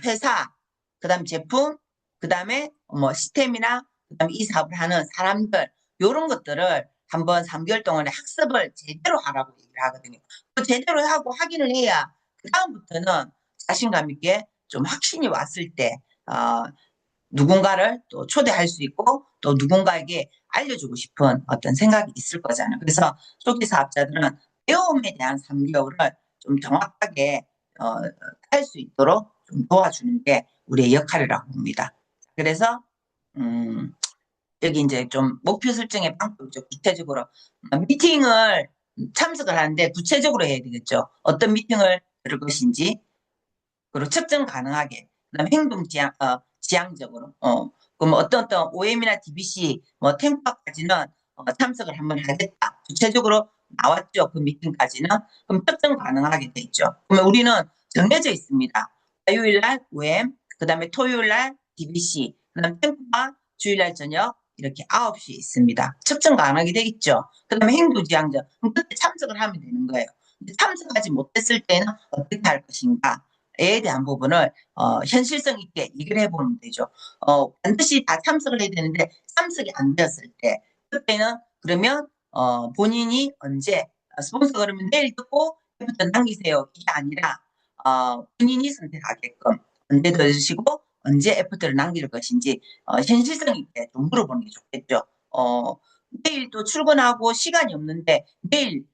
회사, 그다음 제품, 그다음에 뭐 시스템이나 그다음에 이 사업을 하는 사람들 이런 것들을 한번 3개월 동안에 학습을 제대로 하라고 얘기를 하거든요. 그 제대로 하고 확인을 해야 그 다음부터는 자신감 있게 좀 확신이 왔을 때 누군가를 또 초대할 수 있고 또 누군가에게 알려주고 싶은 어떤 생각이 있을 거잖아요. 그래서 초기 사업자들은 배움에 대한 3개월을 좀 정확하게 할 수 있도록 좀 도와주는 게 우리의 역할이라고 봅니다. 그래서 여기 이제 좀 목표 설정의 방법이죠. 구체적으로 미팅을 참석을 하는데 구체적으로 해야 되겠죠. 어떤 미팅을 들을 것인지, 그리고 측정 가능하게, 그다음에 행동 지향적으로. 그럼 어떤 OM이나 DBC, 뭐 템파까지는 참석을 한번 하겠다. 구체적으로 나왔죠. 그 미팅까지는. 그럼 측정 가능하게 돼 있죠. 그러면 우리는 정해져 있습니다. 화요일날 OM, 그다음에 토요일날 DBC, 그다음 템파 주일날 저녁 이렇게 9시에 있습니다. 측정 가능하게 돼 있죠. 그다음에 행동 지향적. 그럼 그때 참석을 하면 되는 거예요. 참석하지 못했을 때는 어떻게 할 것인가? 에 대한 부분을 현실성 있게 얘기를 해보면 되죠. 반드시 다 참석을 해야 되는데 참석이 안 되었을 때 그때는 그러면 본인이 언제 스폰서 그러면 내일 듣고 해부터 남기세요. 이게 아니라 본인이 선택하게끔 언제 들으시고 언제 애프터를 남길 것인지 현실성 있게 좀 물어보는 게 좋겠죠. 내일 또 출근하고 시간이 없는데 내일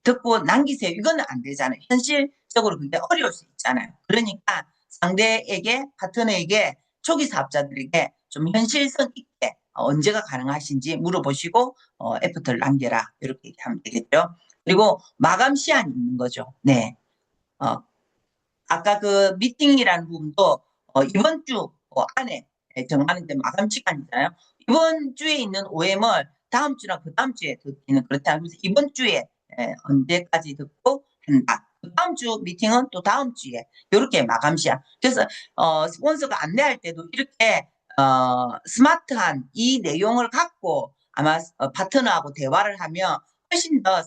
듣고 남기세요. 이거는 안 되잖아요. 현실적으로 그게 어려울 수 있잖아요. 그러니까 상대에게, 파트너에게, 초기 사업자들에게 좀 현실성 있게 언제가 가능하신지 물어보시고 애프터를 남겨라. 이렇게 하면 되겠죠. 그리고 마감 시한이 있는 거죠. 네. 아까 그 미팅이라는 부분도 이번 주 안에 정하는데 마감 시간이잖아요. 이번 주에 있는 OM을 다음 주나 그 다음 주에 듣기는 그렇다. 그래서 이번 주에 언제까지 듣고 한다. 그 다음 주 미팅은 또 다음 주에 이렇게 마감 시한. 그래서 스폰서가 안내할 때도 이렇게 스마트한 이 내용을 갖고 아마 파트너하고 대화를 하면 훨씬 더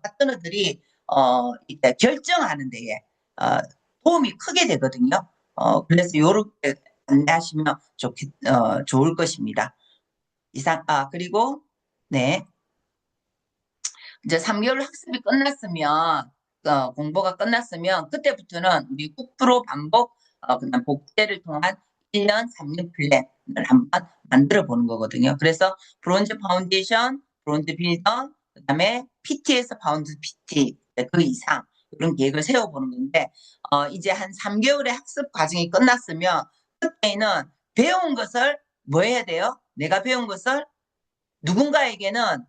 파트너들이 이제 결정하는 데에 도움이 크게 되거든요. 그래서 요렇게 안내하시면 좋을 것입니다. 그리고 네. 이제 3개월 학습이 끝났으면, 공부가 끝났으면, 그때부터는 우리 국프로 반복, 그다음 복제를 통한 1년 3년 플랜을 한번 만들어 보는 거거든요. 그래서 브론즈 파운데이션, 브론즈 빌더, 그다음에 PT에서 파운드 PT, 그 이상, 이런 계획을 세워보는 건데, 이제 한 3개월의 학습 과정이 끝났으면, 그때는 배운 것을 뭐 해야 돼요? 내가 배운 것을 누군가에게는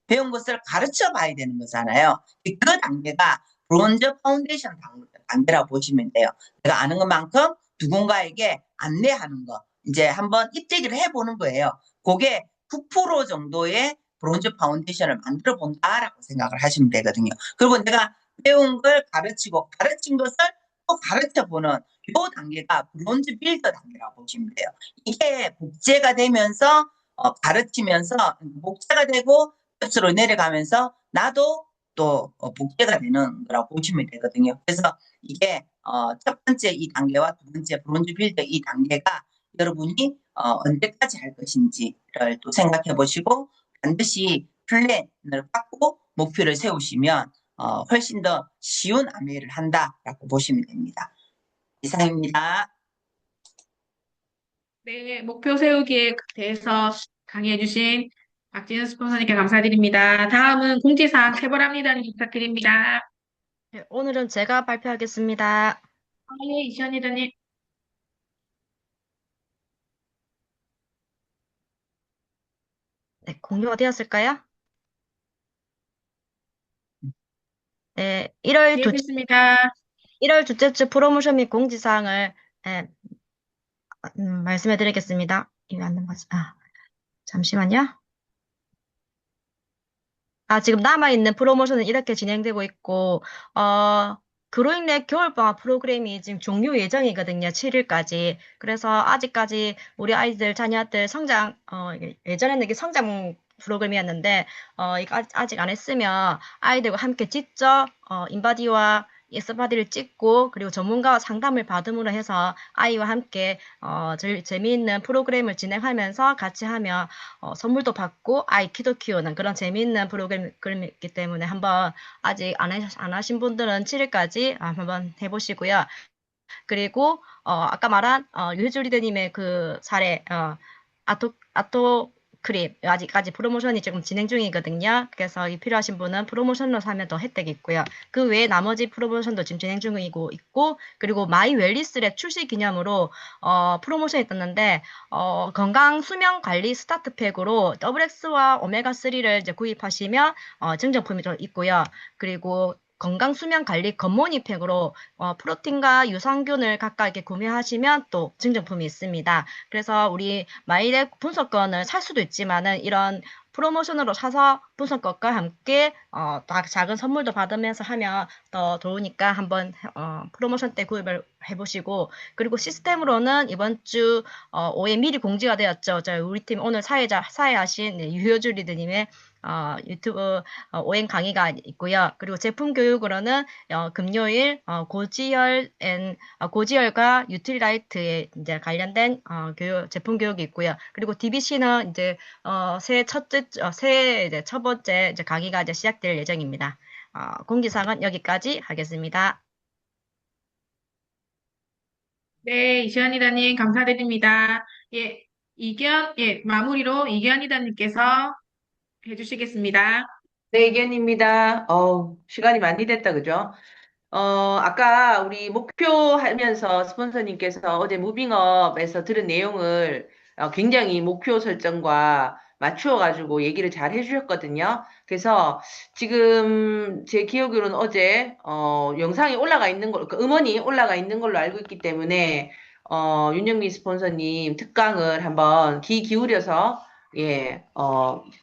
배운 것을 가르쳐 봐야 되는 거잖아요. 그 단계가 브론즈 파운데이션 단계라고 보시면 돼요. 내가 아는 것만큼 누군가에게 안내하는 거. 이제 한번 입대기를 해보는 거예요. 그게 9% 정도의 브론즈 파운데이션을 만들어 본다라고 생각을 하시면 되거든요. 그리고 내가 배운 걸 가르치고 가르친 것을 또 가르쳐 보는 요 단계가 브론즈 빌더 단계라고 보시면 돼요. 이게 복제가 되면서 가르치면서 복제가 되고 스로 내려가면서 나도 또 복제가 되는 거라고 보시면 되거든요. 그래서 이게 첫 번째 이 단계와 두 번째 브론즈 빌더 이 단계가 여러분이 언제까지 할 것인지를 또 생각해 보시고 반드시 플랜을 갖고 목표를 세우시면 훨씬 더 쉬운 암웨이를 한다라고 보시면 됩니다. 이상입니다. 네, 목표 세우기에 대해서 강의해주신 박진우 스폰서님께 감사드립니다. 다음은 공지사항 체벌합니다. 부탁드립니다. 네, 오늘은 제가 발표하겠습니다. 예, 이시연 이사님. 네, 공유가 되었을까요? 네, 1월 예, 됐습니다. 1월 둘째 주 프로모션 및 공지사항을 네, 말씀해 드리겠습니다. 이게 안 넘어가지. 잠시만요. 지금 남아있는 프로모션은 이렇게 진행되고 있고, 그로인의 겨울방학 프로그램이 지금 종료 예정이거든요. 7일까지. 그래서 아직까지 우리 아이들, 자녀들 예전에는 이게 성장 프로그램이었는데, 이거 아직 안 했으면 아이들과 함께 직접, 인바디와 예스바디를 찍고, 그리고 전문가와 상담을 받음으로 해서 아이와 함께, 제일 재미있는 프로그램을 진행하면서 같이 하면, 선물도 받고 아이 키도 키우는 그런 재미있는 프로그램이기 때문에 한번 아직 안 하신 분들은 7일까지 한번 해보시고요. 그리고 아까 말한 유해주 리더님의 그 사례 아토 크림 아직까지 프로모션이 지금 진행 중이거든요. 그래서 이 필요하신 분은 프로모션으로 사면 더 혜택이 있고요. 그 외에 나머지 프로모션도 지금 진행 중이고 있고 그리고 마이 웰리스랩 출시 기념으로 프로모션이 떴는데 건강 수면 관리 스타트팩으로 WX와 오메가3를 이제 구입하시면 증정품이 좀 있고요. 그리고 건강 수면 관리 굿모닝 팩으로 프로틴과 유산균을 각각 이렇게 구매하시면 또 증정품이 있습니다. 그래서 우리 마이렉 분석권을 살 수도 있지만은 이런 프로모션으로 사서 분석권과 함께 작은 선물도 받으면서 하면 더 좋으니까 한번 프로모션 때 구입을 해보시고 그리고 시스템으로는 이번 주 5회 미리 공지가 되었죠. 우리 팀 오늘 사회하신 유효주 리드님의 유튜브 오행 강의가 있고요. 그리고 제품 교육으로는 금요일 고지혈과 유틸라이트에 이제 관련된 제품 교육이 있고요. 그리고 DBC는 이제 새해 이제 첫 번째 이제 강의가 이제 시작될 예정입니다. 공지사항은 여기까지 하겠습니다. 네, 이시연 이사님 감사드립니다. 예, 마무리로 이기현 이사님께서 해주시겠습니다. 네, 의견입니다. 시간이 많이 됐다, 그죠? 아까 우리 목표하면서 스폰서님께서 어제 무빙업에서 들은 내용을 굉장히 목표 설정과 맞추어가지고 얘기를 잘 해주셨거든요. 그래서 지금 제 기억으로는 어제, 영상이 올라가 있는 그 음원이 올라가 있는 걸로 알고 있기 때문에, 윤영미 스폰서님 특강을 한번 귀 기울여서, 예,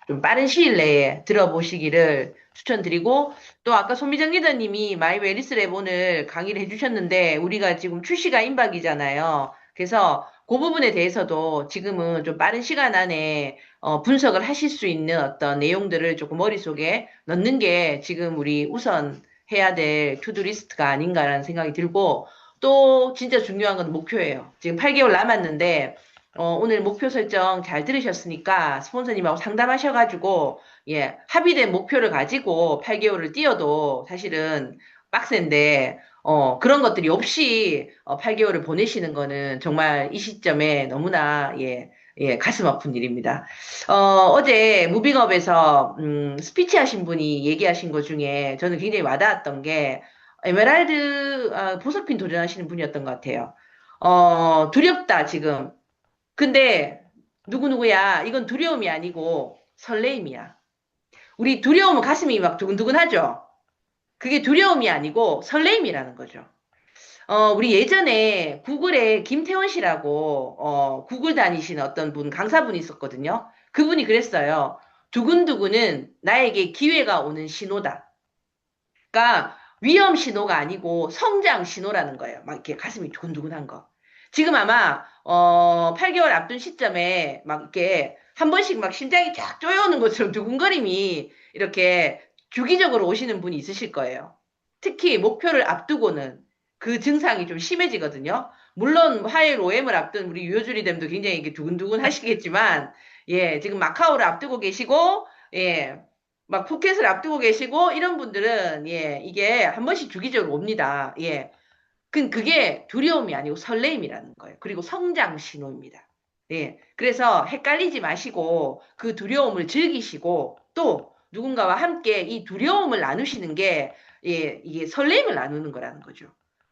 좀 빠른 시일 내에 들어보시기를 추천드리고, 또 아까 손미정 리더님이 마이 웨리스 랩 오늘 강의를 해주셨는데 우리가 지금 출시가 임박이잖아요. 그래서 그 부분에 대해서도 지금은 좀 빠른 시간 안에 분석을 하실 수 있는 어떤 내용들을 조금 머릿속에 넣는 게 지금 우리 우선 해야 될 투두 리스트가 아닌가라는 생각이 들고 또 진짜 중요한 건 목표예요. 지금 8개월 남았는데 오늘 목표 설정 잘 들으셨으니까 스폰서님하고 상담하셔가지고 예, 합의된 목표를 가지고 8개월을 뛰어도 사실은 빡센데 그런 것들이 없이 8개월을 보내시는 거는 정말 이 시점에 너무나 예, 가슴 아픈 일입니다. 어제 무빙업에서 스피치 하신 분이 얘기하신 것 중에 저는 굉장히 와닿았던 게 에메랄드 보석핀 도전하시는 분이었던 것 같아요. 두렵다 지금. 근데 누구누구야 이건 두려움이 아니고 설레임이야. 우리 두려움은 가슴이 막 두근두근하죠. 그게 두려움이 아니고 설레임이라는 거죠. 우리 예전에 구글에 김태원 씨라고, 구글 다니시는 어떤 분, 강사분이 있었거든요. 그분이 그랬어요. 두근두근은 나에게 기회가 오는 신호다. 그러니까 위험 신호가 아니고 성장 신호라는 거예요. 막 이렇게 가슴이 두근두근한 거. 지금 아마, 8개월 앞둔 시점에 막 이렇게 한 번씩 막 심장이 쫙 쪼여오는 것처럼 두근거림이 이렇게 주기적으로 오시는 분이 있으실 거예요. 특히 목표를 앞두고는 그 증상이 좀 심해지거든요. 물론 화요일 OM을 앞둔 우리 유효주리됨도 굉장히 이게 두근두근 하시겠지만, 예, 지금 마카오를 앞두고 계시고, 예, 막 푸켓을 앞두고 계시고, 이런 분들은, 예, 이게 한 번씩 주기적으로 옵니다. 예. 그게 두려움이 아니고 설레임이라는 거예요. 그리고 성장 신호입니다. 예. 그래서 헷갈리지 마시고 그 두려움을 즐기시고 또 누군가와 함께 이 두려움을 나누시는 게 예, 이게 설레임을 나누는 거라는 거죠.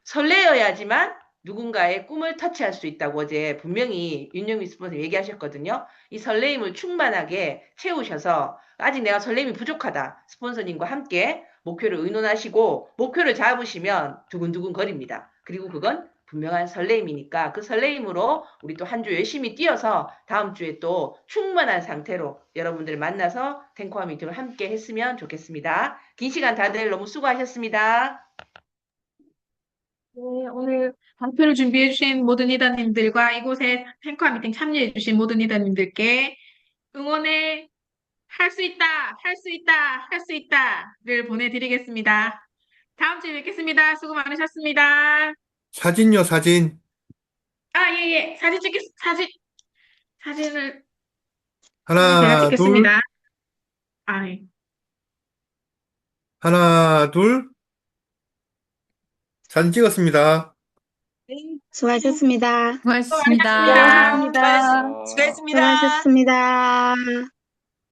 설레어야지만 누군가의 꿈을 터치할 수 있다고 어제 분명히 윤영미 스폰서 얘기하셨거든요. 이 설레임을 충만하게 채우셔서 아직 내가 설레임이 부족하다. 스폰서님과 함께 목표를 의논하시고 목표를 잡으시면 두근두근 거립니다. 그리고 그건 분명한 설레임이니까 그 설레임으로 우리 또 한 주 열심히 뛰어서 다음 주에 또 충만한 상태로 여러분들 만나서 탱커와 미팅을 함께 했으면 좋겠습니다. 긴 시간 다들 너무 수고하셨습니다. 네, 오늘 발표를 준비해주신 모든 리더님들과 이곳에 탱커와 미팅 참여해주신 모든 리더님들께 응원의 할 수 있다, 할 수 있다, 할 수 있다를 보내드리겠습니다. 다음 주에 뵙겠습니다. 수고 많으셨습니다. 사진요, 사진. 아, 예, 예. 사진을 제가 하나, 둘, 찍겠습니다. 아, 예. 하나, 둘. 사진 찍었습니다. 수고하셨습니다. 수고하셨습니다. 수고하셨습니다. 수고하셨습니다.